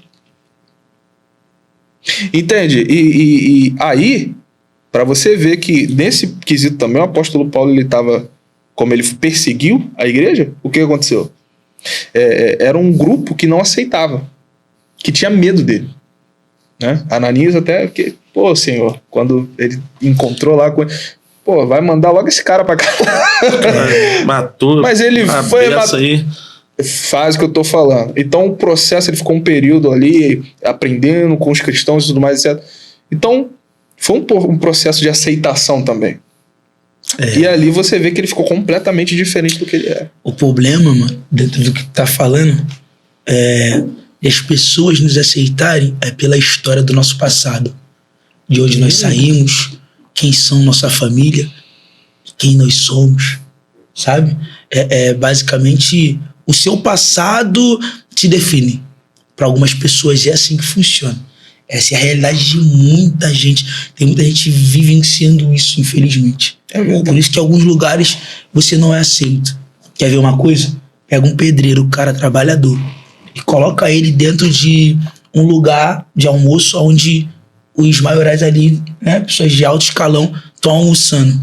Entende? E aí, para você ver que nesse quesito também o apóstolo Paulo, ele estava, como ele perseguiu a igreja, o que aconteceu? Era um grupo que não aceitava, que tinha medo dele, né? Ananias até, porque, pô, Senhor, quando ele encontrou lá com ele, pô, vai mandar logo esse cara pra cá. Matou. Mas ele foi... aí. Faz o que eu tô falando. Então o processo, ele ficou um período ali aprendendo com os cristãos e tudo mais, etc. Então foi um processo de aceitação também. E ali você vê que ele ficou completamente diferente do que ele era. O problema, mano, dentro do que tu tá falando, de as pessoas nos aceitarem é pela história do nosso passado. De onde nós saímos, quem são nossa família, quem nós somos, sabe? Basicamente, o seu passado te define. Para algumas pessoas é assim que funciona. Essa é a realidade de muita gente. Tem muita gente vivenciando isso, infelizmente. Por isso que em alguns lugares você não é aceito. Quer ver uma coisa? Pega um pedreiro, um cara trabalhador, e coloca ele dentro de um lugar de almoço onde os maiorais ali, né, pessoas de alto escalão, estão almoçando.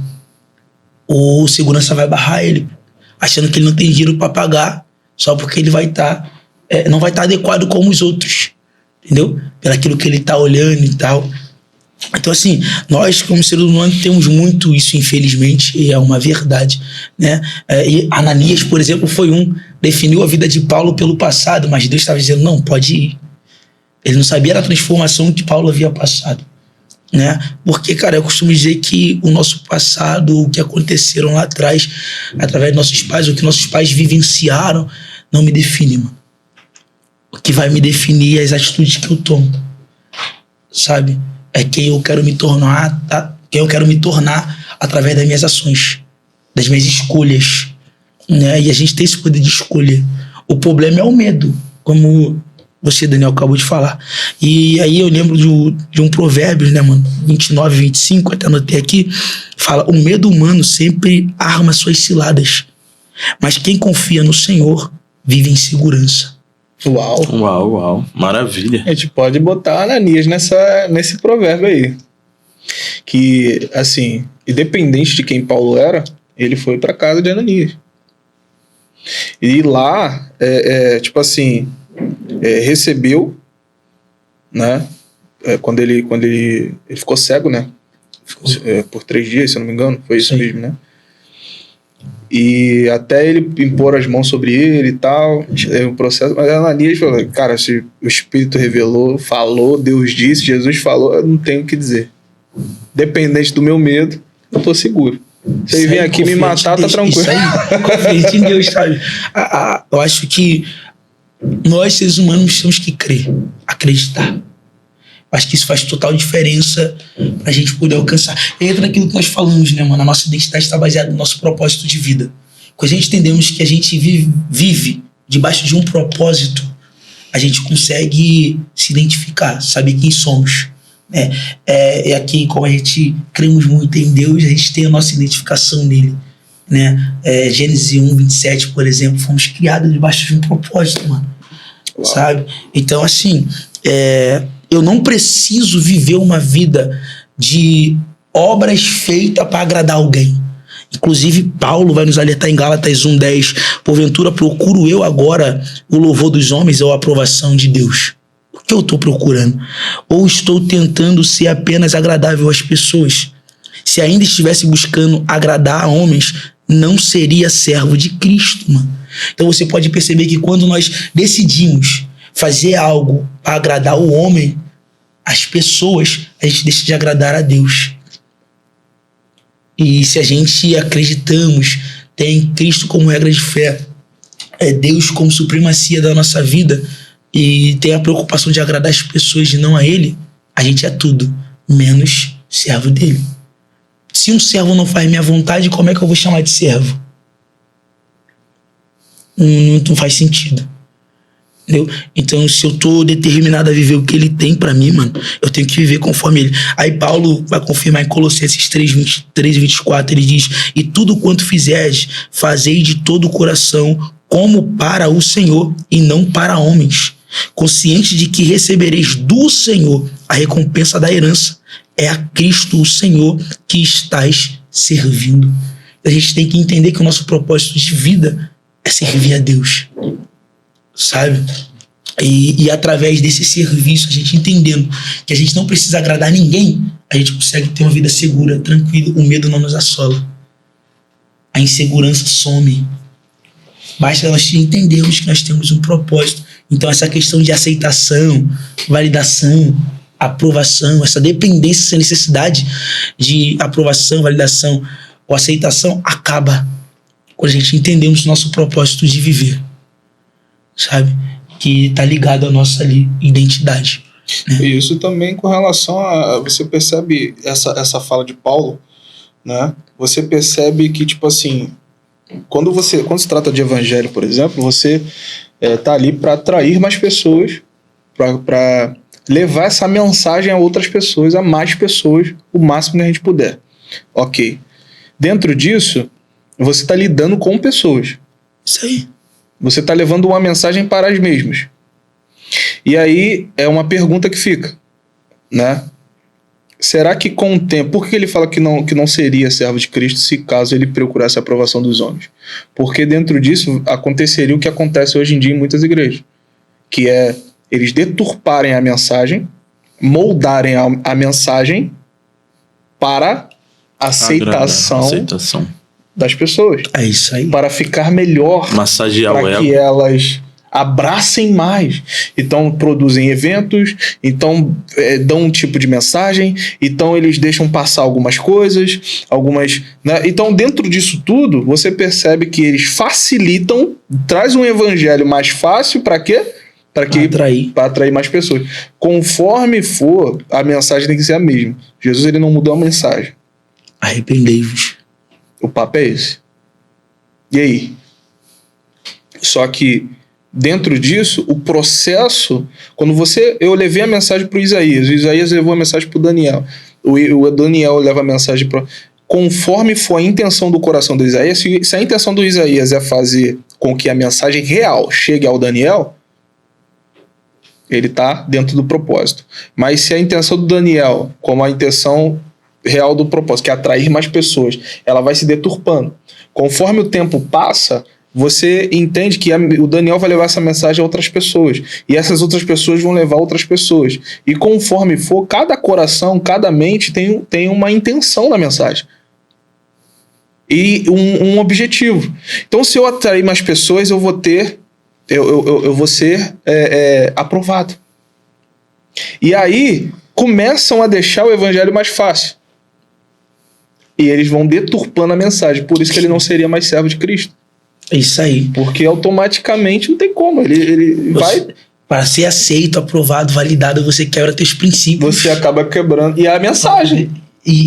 O segurança vai barrar ele, achando que ele não tem dinheiro para pagar, só porque ele vai estar não vai estar adequado como os outros, entendeu? Pelaquilo que ele tá olhando e tal. Então, assim, nós como seres humanos temos muito isso, infelizmente, e é uma verdade, né? E Ananias, por exemplo, definiu a vida de Paulo pelo passado, mas Deus estava dizendo, não, pode ir. Ele não sabia da transformação que Paulo havia passado, né? Porque, cara, eu costumo dizer que o nosso passado, o que aconteceram lá atrás, através de nossos pais, o que nossos pais vivenciaram, não me define, mano. O que vai me definir é as atitudes que eu tomo, sabe? É quem eu quero me tornar, através das minhas ações, das minhas escolhas, né? E a gente tem esse poder de escolha. O problema é o medo, como você, Daniel, acabou de falar. E aí eu lembro de um provérbio, né, mano? 29, 25, até anotei aqui, fala, o medo humano sempre arma suas ciladas, mas quem confia no Senhor vive em segurança. Uau. Maravilha. A gente pode botar Ananias nesse provérbio aí. Que, assim, independente de quem Paulo era, ele foi para casa de Ananias. E lá, tipo assim, recebeu, né? Quando ele ficou cego, né? Por 3 dias, se eu não me engano. Foi isso mesmo, né? E até ele impor as mãos sobre ele e tal, o processo. Mas Ananias falou, cara, se o Espírito revelou, falou, Deus disse, Jesus falou, eu não tenho o que dizer. Dependente do meu medo, eu tô seguro. Se ele vir aqui me matar, tá tranquilo. Isso aí, confiante em Deus, sabe? Eu acho que nós, seres humanos, temos que crer, acreditar. Acho que isso faz total diferença pra gente poder alcançar. Entra naquilo que nós falamos, né, mano? A nossa identidade está baseada no nosso propósito de vida. Quando a gente entendemos que a gente vive debaixo de um propósito, a gente consegue se identificar, saber quem somos. Aqui, como a gente cremos muito em Deus, a gente tem a nossa identificação nele. Né? Gênesis 1, 27, por exemplo, fomos criados debaixo de um propósito, mano. Uau. Sabe? Então, assim, eu não preciso viver uma vida de obras feitas para agradar alguém. Inclusive, Paulo vai nos alertar em Gálatas 1:10. Porventura, procuro eu agora o louvor dos homens ou a aprovação de Deus? O que eu estou procurando? Ou estou tentando ser apenas agradável às pessoas? Se ainda estivesse buscando agradar a homens, não seria servo de Cristo, mano. Então você pode perceber que quando nós decidimos fazer algo para agradar o homem, as pessoas, a gente deixa de agradar a Deus. E se a gente acreditamos, tem Cristo como regra de fé, Deus como supremacia da nossa vida, e tem a preocupação de agradar as pessoas e não a Ele, a gente é tudo, menos servo dele. Se um servo não faz minha vontade, como é que eu vou chamar de servo? Não faz sentido. Entendeu? Então, se eu tô determinado a viver o que ele tem pra mim, mano, eu tenho que viver conforme ele. Aí Paulo vai confirmar em Colossenses 3:23 e 24, ele diz: e tudo quanto fizerdes, fazei de todo o coração, como para o Senhor e não para homens, consciente de que recebereis do Senhor a recompensa da herança. É a Cristo o Senhor que estais servindo. A gente tem que entender que o nosso propósito de vida é servir a Deus, sabe? E através desse serviço, a gente entendendo que a gente não precisa agradar ninguém, a gente consegue ter uma vida segura, tranquila, o medo não nos assola, a insegurança some. Basta nós entendermos que nós temos um propósito. Então essa questão de aceitação, validação, aprovação, essa dependência, essa necessidade de aprovação, validação ou aceitação acaba quando a gente entendemos o nosso propósito de viver, sabe? Que tá ligado à nossa ali, identidade. Né? E isso também com relação a... Você percebe essa fala de Paulo, né? Você percebe que, tipo assim, quando se trata de evangelho, por exemplo, você tá ali para atrair mais pessoas, para levar essa mensagem a outras pessoas, a mais pessoas, o máximo que a gente puder. Ok. Dentro disso, você está lidando com pessoas. Isso aí. Você está levando uma mensagem para as mesmas. E aí é uma pergunta que fica, né? Será que com o tempo... Por que ele fala que não seria servo de Cristo se caso ele procurasse a aprovação dos homens? Porque dentro disso aconteceria o que acontece hoje em dia em muitas igrejas, que é eles deturparem a mensagem, moldarem a mensagem para aceitação das pessoas. É isso aí. Para ficar melhor, massagear o para que elas abracem mais. Então produzem eventos, então dão um tipo de mensagem, então eles deixam passar algumas coisas, né? Então dentro disso tudo, você percebe que eles facilitam, traz um evangelho mais fácil para quê? Para atrair mais pessoas. Conforme for, a mensagem tem que ser a mesma. Jesus ele não mudou a mensagem. Arrependei-vos. O papo é esse. E aí? Só que dentro disso, o processo, quando eu levei a mensagem para o Isaías levou a mensagem para o Daniel, o Daniel leva a mensagem para... Conforme for a intenção do coração do Isaías, se a intenção do Isaías é fazer com que a mensagem real chegue ao Daniel, ele está dentro do propósito. Mas se a intenção do Daniel, como a intenção real do propósito, que é atrair mais pessoas, ela vai se deturpando. Conforme o tempo passa, você entende que o Daniel vai levar essa mensagem a outras pessoas. E essas outras pessoas vão levar outras pessoas. E conforme for, cada coração, cada mente tem uma intenção na mensagem. E um objetivo. Então, se eu atrair mais pessoas, eu vou ser aprovado. E aí, começam a deixar o evangelho mais fácil. E eles vão deturpando a mensagem. Por isso que ele não seria mais servo de Cristo. É isso aí. Porque automaticamente não tem como. Ele vai... Para ser aceito, aprovado, validado, você quebra teus princípios. Você acaba quebrando. E a mensagem.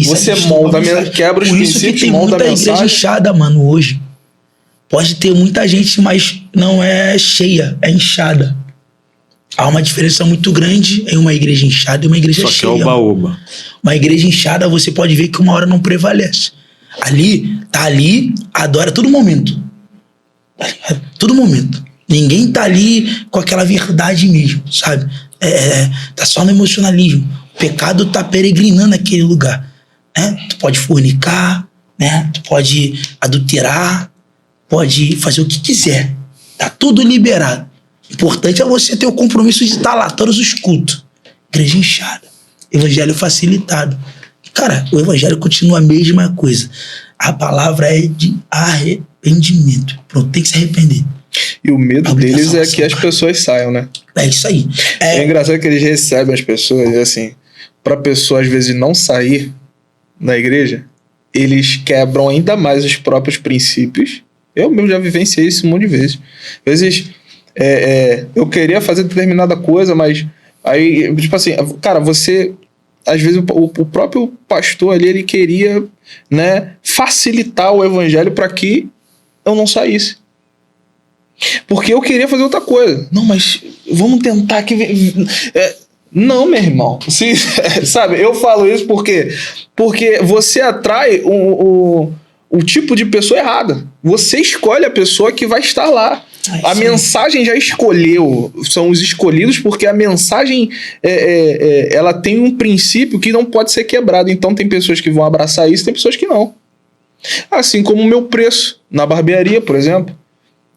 Você quebra os princípios, molda a mensagem. Por isso que tem muita igreja inchada, mano, hoje. Pode ter muita gente, mas não é cheia, é inchada. Há uma diferença muito grande em uma igreja inchada e uma igreja cheia. Só que é oba-oba. Uma igreja inchada, você pode ver que uma hora não prevalece. Tá ali, adora a todo momento. Todo momento. Ninguém tá ali com aquela verdade mesmo, sabe? Tá só no emocionalismo. O pecado tá peregrinando naquele lugar. Né? Tu pode fornicar, né? Tu pode adulterar, pode fazer o que quiser. Tá tudo liberado. O importante é você ter o compromisso de estar lá todos os cultos. Igreja inchada. Evangelho facilitado. Cara, o evangelho continua a mesma coisa. A palavra é de arrependimento. Pronto, tem que se arrepender. E o medo deles é que as pessoas saiam, né? É isso aí. É engraçado que eles recebem as pessoas, assim, pra pessoa às vezes não sair da igreja, eles quebram ainda mais os próprios princípios. Eu mesmo já vivenciei isso um monte de vezes. Às vezes, eu queria fazer determinada coisa, mas aí, tipo assim, cara, você... Às vezes o próprio pastor ali, ele queria, né, facilitar o evangelho para que eu não saísse. Porque eu queria fazer outra coisa. Não, mas vamos tentar que... Não, meu irmão. Sabe, eu falo isso porque você atrai o tipo de pessoa errada. Você escolhe a pessoa que vai estar lá. A mensagem já escolheu, são os escolhidos, porque a mensagem ela tem um princípio que não pode ser quebrado. Então tem pessoas que vão abraçar isso, tem pessoas que não. Assim como o meu preço na barbearia, por exemplo.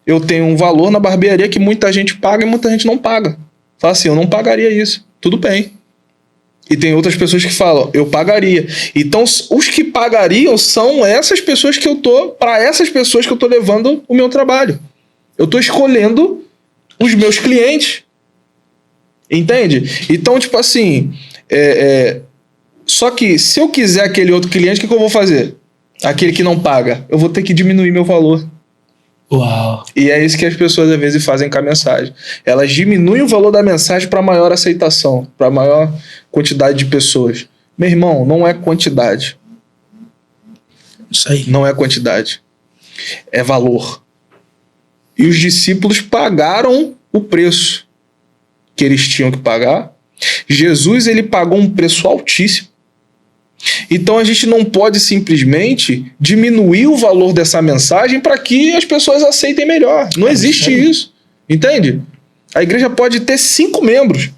Eu tenho um valor na barbearia que muita gente paga e muita gente não paga. Fala assim, eu não pagaria isso. Tudo bem. E tem outras pessoas que falam, eu pagaria. Então, os que pagariam são essas pessoas que eu tô... Para essas pessoas que eu tô levando o meu trabalho. Eu tô escolhendo os meus clientes. Entende? Então, tipo assim... Só que, se eu quiser aquele outro cliente, o que eu vou fazer? aquele que não paga, eu vou ter que diminuir meu valor. Uau. E é isso que as pessoas às vezes fazem com a mensagem. Elas diminuem o valor da mensagem para maior aceitação, para maior quantidade de pessoas. Meu irmão, não é quantidade. Isso aí. Não é quantidade. É valor. E os discípulos pagaram o preço que eles tinham que pagar. Jesus, ele pagou um preço altíssimo. Então a gente não pode simplesmente diminuir o valor dessa mensagem para que as pessoas aceitem melhor. Não existe isso. Entende? A igreja pode ter 5 membros.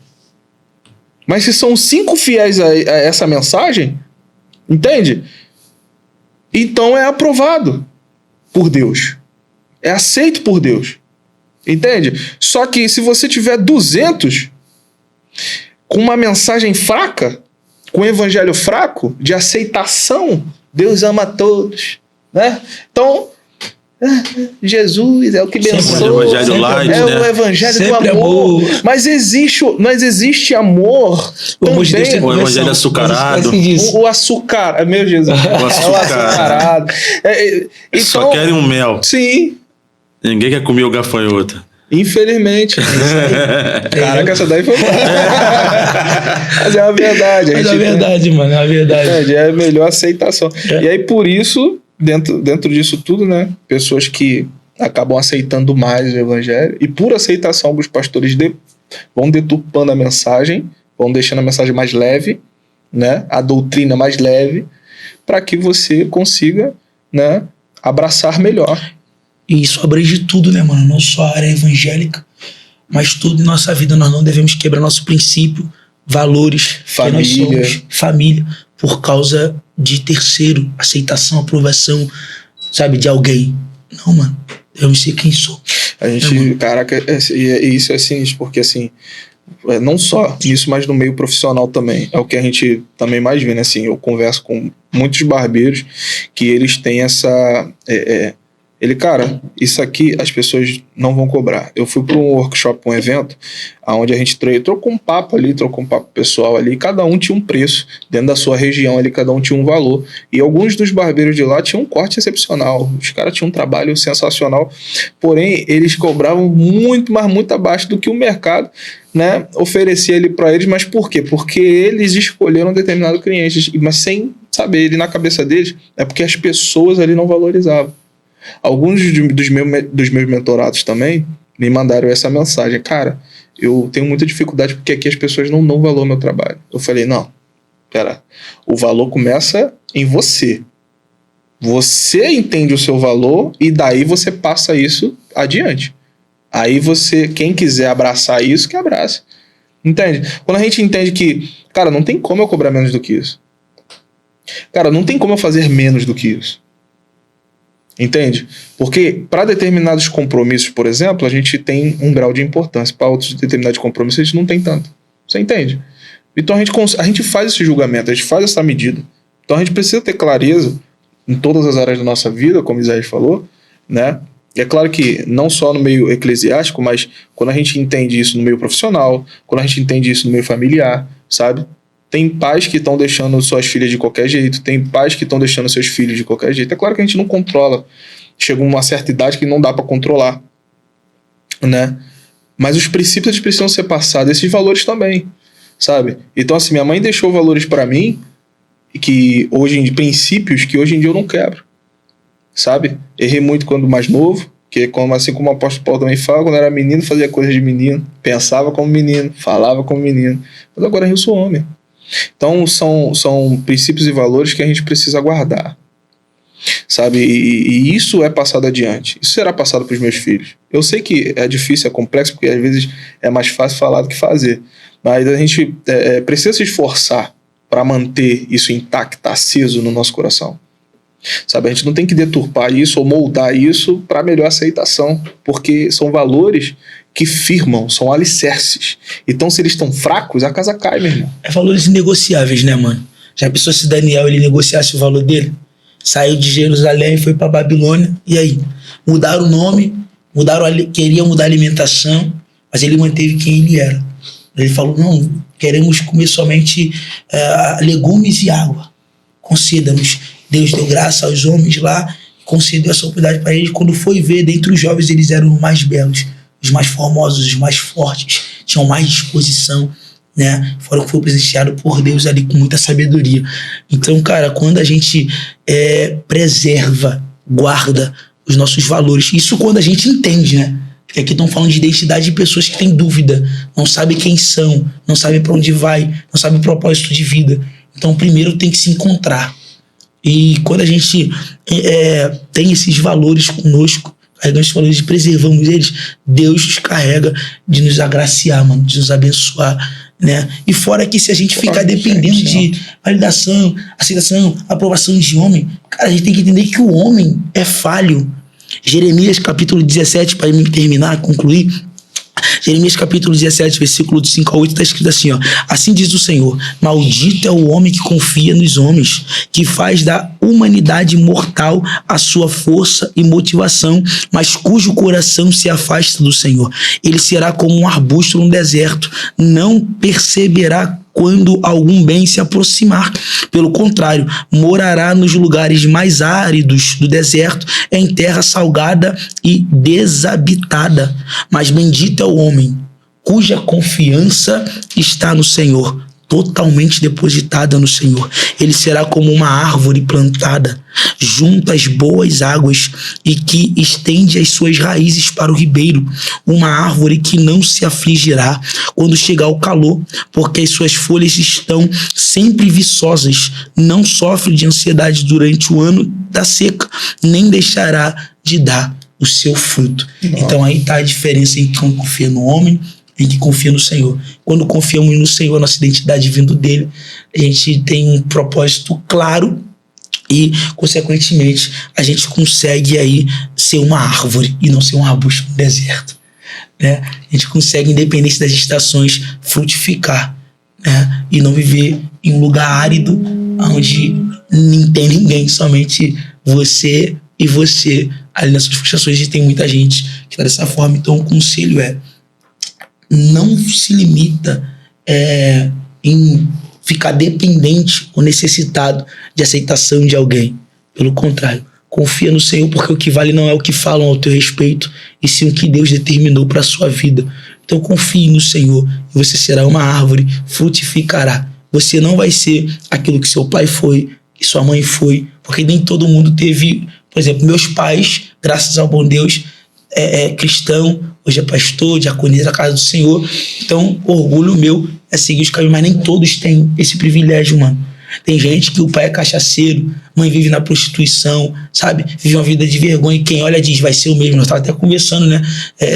Mas se são 5 fiéis a essa mensagem, entende? Então é aprovado por Deus. É aceito por Deus. Entende? Só que se você tiver 200 com uma mensagem fraca, com um evangelho fraco, de aceitação, Deus ama a todos, né? Então, Jesus é o que abençoa. O evangelho light, é né? o evangelho Sempre do amor. amor. Mas existe amor O amor de Deus tem também. O evangelho açucarado. O açúcar, meu Jesus. O açucarado. Então, Só querem um mel. sim, Ninguém quer comer o gafanhoto. infelizmente. Caraca, essa daí foi boa. Mas é a verdade. Mas é a verdade, mano. É a verdade. É a melhor aceitação. E aí, por isso, dentro disso tudo, né? Pessoas que acabam aceitando mais o evangelho. E por aceitação, alguns pastores vão deturpando a mensagem, vão deixando a mensagem mais leve, né? A doutrina mais leve, para que você consiga, né, abraçar melhor. E isso abrange tudo, né, mano? Não só a área evangélica, mas tudo em nossa vida. Nós não devemos quebrar nosso princípio, valores, Família. quem nós somos, família, por causa de terceiro, aceitação, aprovação, sabe, de alguém. Não, mano. Devemos ser quem sou. A gente, caraca, isso é sinistro, porque assim, não só nisso, mas no meio profissional também. É o que a gente também mais vê, né? Assim, eu converso com muitos barbeiros que eles têm essa... cara, isso aqui as pessoas não vão cobrar. Eu fui para um workshop, um evento, onde a gente trocou um papo pessoal ali, cada um tinha um preço, dentro da sua região ali, cada um tinha um valor, e alguns dos barbeiros de lá tinham um corte excepcional, os caras tinham um trabalho sensacional, porém, eles cobravam muito, mas muito abaixo do que o mercado, né, oferecia ali para eles. Mas por quê? Porque eles escolheram um determinado cliente, mas sem saber, ele na cabeça deles, é porque as pessoas ali não valorizavam. Alguns dos meus mentorados também me mandaram essa mensagem: cara, eu tenho muita dificuldade porque aqui as pessoas não dão valor ao meu trabalho. Eu falei, não, pera, o valor começa em você. Você entende o seu valor e daí você passa isso adiante. Aí quem quiser abraçar isso, que abraça. Entende? Quando a gente entende que, cara, não tem como eu cobrar menos do que isso. Cara, não tem como eu fazer menos do que isso. Entende? Porque para determinados compromissos, por exemplo, a gente tem um grau de importância. Para outros determinados compromissos, a gente não tem tanto. Você entende? Então a gente faz esse julgamento, a gente faz essa medida. Então a gente precisa ter clareza em todas as áreas da nossa vida, como Isaías falou, né? E é claro que não só no meio eclesiástico, mas quando a gente entende isso no meio profissional, quando a gente entende isso no meio familiar, sabe? Tem pais que estão deixando suas filhas de qualquer jeito, tem pais que estão deixando seus filhos de qualquer jeito. É claro que a gente não controla. Chega uma certa idade que não dá para controlar, né? Mas os princípios precisam ser passados, esses valores também, sabe? Então, assim, minha mãe deixou valores para mim, princípios que hoje em dia eu não quebro, sabe? Errei muito quando mais novo, que assim como o apóstolo Paulo também fala, quando era menino fazia coisas de menino, pensava como menino, falava como menino, mas agora eu sou homem. Então são princípios e valores que a gente precisa guardar, sabe? E isso é passado adiante, isso será passado para os meus filhos. Eu sei que é difícil, é complexo, porque às vezes é mais fácil falar do que fazer, mas a gente precisa se esforçar para manter isso intacto, aceso no nosso coração, sabe? A gente não tem que deturpar isso ou moldar isso para melhor aceitação, porque são valores que firmam, são alicerces. Então, se eles estão fracos, a casa cai, meu irmão. É valores inegociáveis, né, mano? Já pensou se Daniel ele negociasse o valor dele? Saiu de Jerusalém e foi pra Babilônia. E aí? Mudaram o nome, queriam mudar a alimentação, mas ele manteve quem ele era. Ele falou, não, queremos comer somente legumes e água. Conceda-nos. Deus deu graça aos homens lá, concedeu essa oportunidade para eles. Quando foi ver, dentre os jovens, eles eram os mais belos, os mais formosos, os mais fortes, tinham mais disposição, né? Foram presenteados por Deus ali com muita sabedoria. Então, cara, quando a gente preserva, guarda os nossos valores, isso quando a gente entende, né? Porque aqui estão falando de identidade de pessoas que têm dúvida, não sabem quem são, não sabem para onde vai, não sabem o propósito de vida. Então, primeiro tem que se encontrar. E quando a gente tem esses valores conosco, carregamos esses valores e preservamos eles, Deus nos carrega de nos agraciar, mano, de nos abençoar, né? E fora que se a gente ficar dependendo de validação, aceitação, aprovação de homem, cara, a gente tem que entender que o homem é falho. Jeremias capítulo 17, para mim terminar, concluir, Jeremias capítulo 17, versículo de 5 a 8, está escrito assim, ó: assim diz o Senhor, maldito é o homem que confia nos homens, que faz da humanidade mortal a sua força e motivação, mas cujo coração se afasta do Senhor. Ele será como um arbusto no deserto, não perceberá quando algum bem se aproximar. Pelo contrário, morará nos lugares mais áridos do deserto, em terra salgada e desabitada. Mas bendito é o homem cuja confiança está no Senhor, totalmente depositada no Senhor. Ele será como uma árvore plantada junto às boas águas e que estende as suas raízes para o ribeiro. Uma árvore que não se afligirá quando chegar o calor, porque as suas folhas estão sempre viçosas. Não sofre de ansiedade durante o ano da seca, nem deixará de dar o seu fruto. Então aí está a diferença entre quem confia no homem e que confia no Senhor. Quando confiamos no Senhor, a nossa identidade vindo dele, a gente tem um propósito claro e, consequentemente, a gente consegue aí ser uma árvore e não ser um arbusto no deserto, né? A gente consegue, independente das estações, frutificar, né? E não viver em um lugar árido onde não tem ninguém, somente você e você ali nas suas frustrações. E tem muita gente que está dessa forma. Então o conselho não se limita em ficar dependente ou necessitado de aceitação de alguém. Pelo contrário, confia no Senhor, porque o que vale não é o que falam ao teu respeito, e sim o que Deus determinou para a sua vida. Então confie no Senhor e você será uma árvore, frutificará. Você não vai ser aquilo que seu pai foi, que sua mãe foi, porque nem todo mundo teve. Por exemplo, meus pais, graças ao bom Deus, cristão, hoje é pastor, diaconisa da casa do Senhor. Então, orgulho meu é seguir os caminhos, mas nem todos têm esse privilégio, mano. Tem gente que o pai é cachaceiro, mãe vive na prostituição, sabe? Vive uma vida de vergonha, e quem olha diz, vai ser o mesmo. Nós estávamos até conversando, né?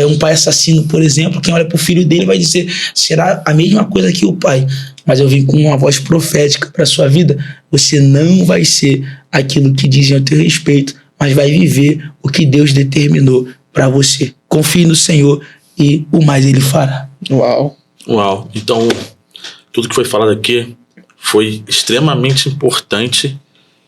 Um pai assassino, por exemplo, quem olha pro filho dele vai dizer, será a mesma coisa que o pai. Mas eu vim com uma voz profética para sua vida. Você não vai ser aquilo que dizem a teu respeito, mas vai viver o que Deus determinou para você. Confie no Senhor e o mais Ele fará. Uau. Então, tudo que foi falado aqui foi extremamente importante,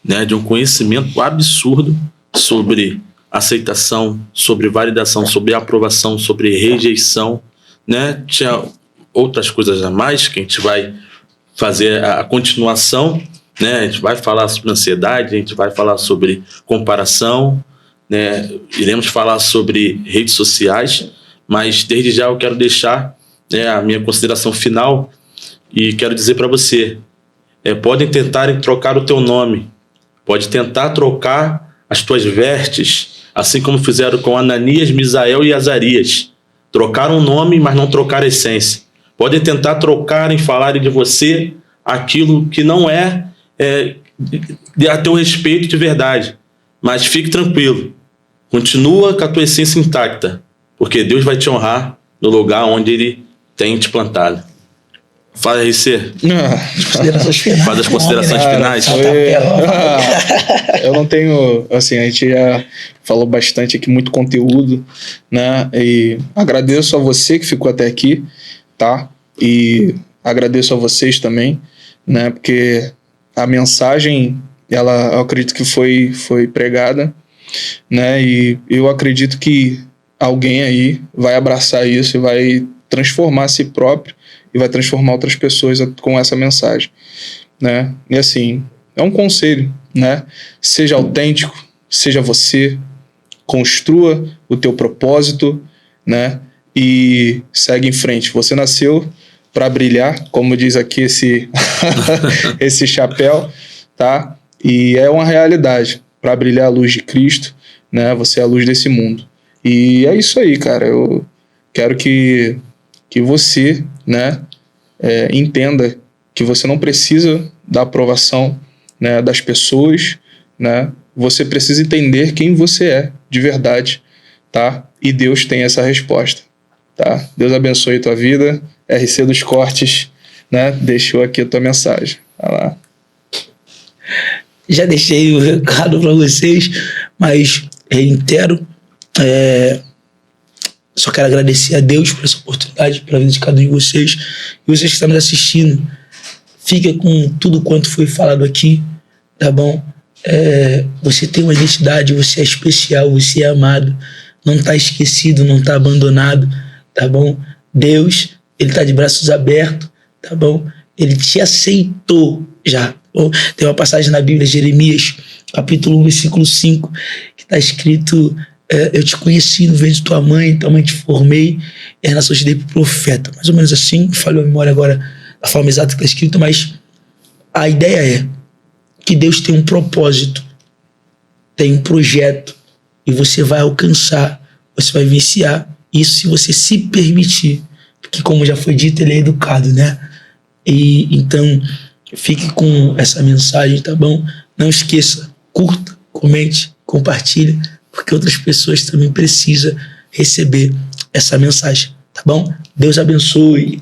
né, de um conhecimento absurdo sobre aceitação, sobre validação, sobre aprovação, sobre rejeição, né? Tinha outras coisas a mais que a gente vai fazer a continuação, né? A gente vai falar sobre ansiedade, a gente vai falar sobre comparação, né? Iremos falar sobre redes sociais, mas desde já eu quero deixar, né, a minha consideração final e quero dizer para você, podem tentar trocar o teu nome, pode tentar trocar as tuas vestes, assim como fizeram com Ananias, Misael e Azarias. Trocaram o nome, mas não trocaram a essência. Podem tentar trocar e falarem de você aquilo que não é a teu respeito de verdade. Mas fique tranquilo. Continua com a tua essência intacta, porque Deus vai te honrar no lugar onde Ele tem te plantado. Fala, RC. Faz as considerações finais. Eu não tenho, assim, a gente já falou bastante aqui, muito conteúdo, né? E agradeço a você que ficou até aqui, tá? E agradeço a vocês também, né? Porque a mensagem, eu acredito que foi pregada, né? E eu acredito que alguém aí vai abraçar isso e vai transformar a si próprio e vai transformar outras pessoas com essa mensagem, né? E assim, é um conselho, né? Seja autêntico, seja você, construa o teu propósito, né? E segue em frente. Você nasceu para brilhar, como diz aqui esse chapéu, tá? E é uma realidade, para brilhar a luz de Cristo, né? Você é a luz desse mundo. E é isso aí, cara. Eu quero que você, né, entenda que você não precisa da aprovação, né, das pessoas, né? Você precisa entender quem você é de verdade, tá? E Deus tem essa resposta, tá? Deus abençoe a tua vida. RC dos Cortes, né? Deixou aqui a tua mensagem. Vai lá. Já deixei o recado para vocês, mas reitero, só quero agradecer a Deus por essa oportunidade, pela vida de cada um de vocês. E vocês que estão me assistindo, fica com tudo quanto foi falado aqui, tá bom? Você tem uma identidade, você é especial, você é amado, não está esquecido, não está abandonado, tá bom? Deus, Ele está de braços abertos, tá bom? Ele te aceitou já. Bom, tem uma passagem na Bíblia, Jeremias, capítulo 1, versículo 5, que está escrito: eu te conheci no ventre de tua mãe te formei, e na sua te dei pro profeta. Mais ou menos assim, falhou a memória agora da forma exata que está escrito, mas a ideia é que Deus tem um propósito, tem um projeto, e você vai alcançar, você vai vivenciar isso se você se permitir, porque como já foi dito, Ele é educado, né? E então fique com essa mensagem, tá bom? Não esqueça, curta, comente, compartilhe, porque outras pessoas também precisam receber essa mensagem, tá bom? Deus abençoe.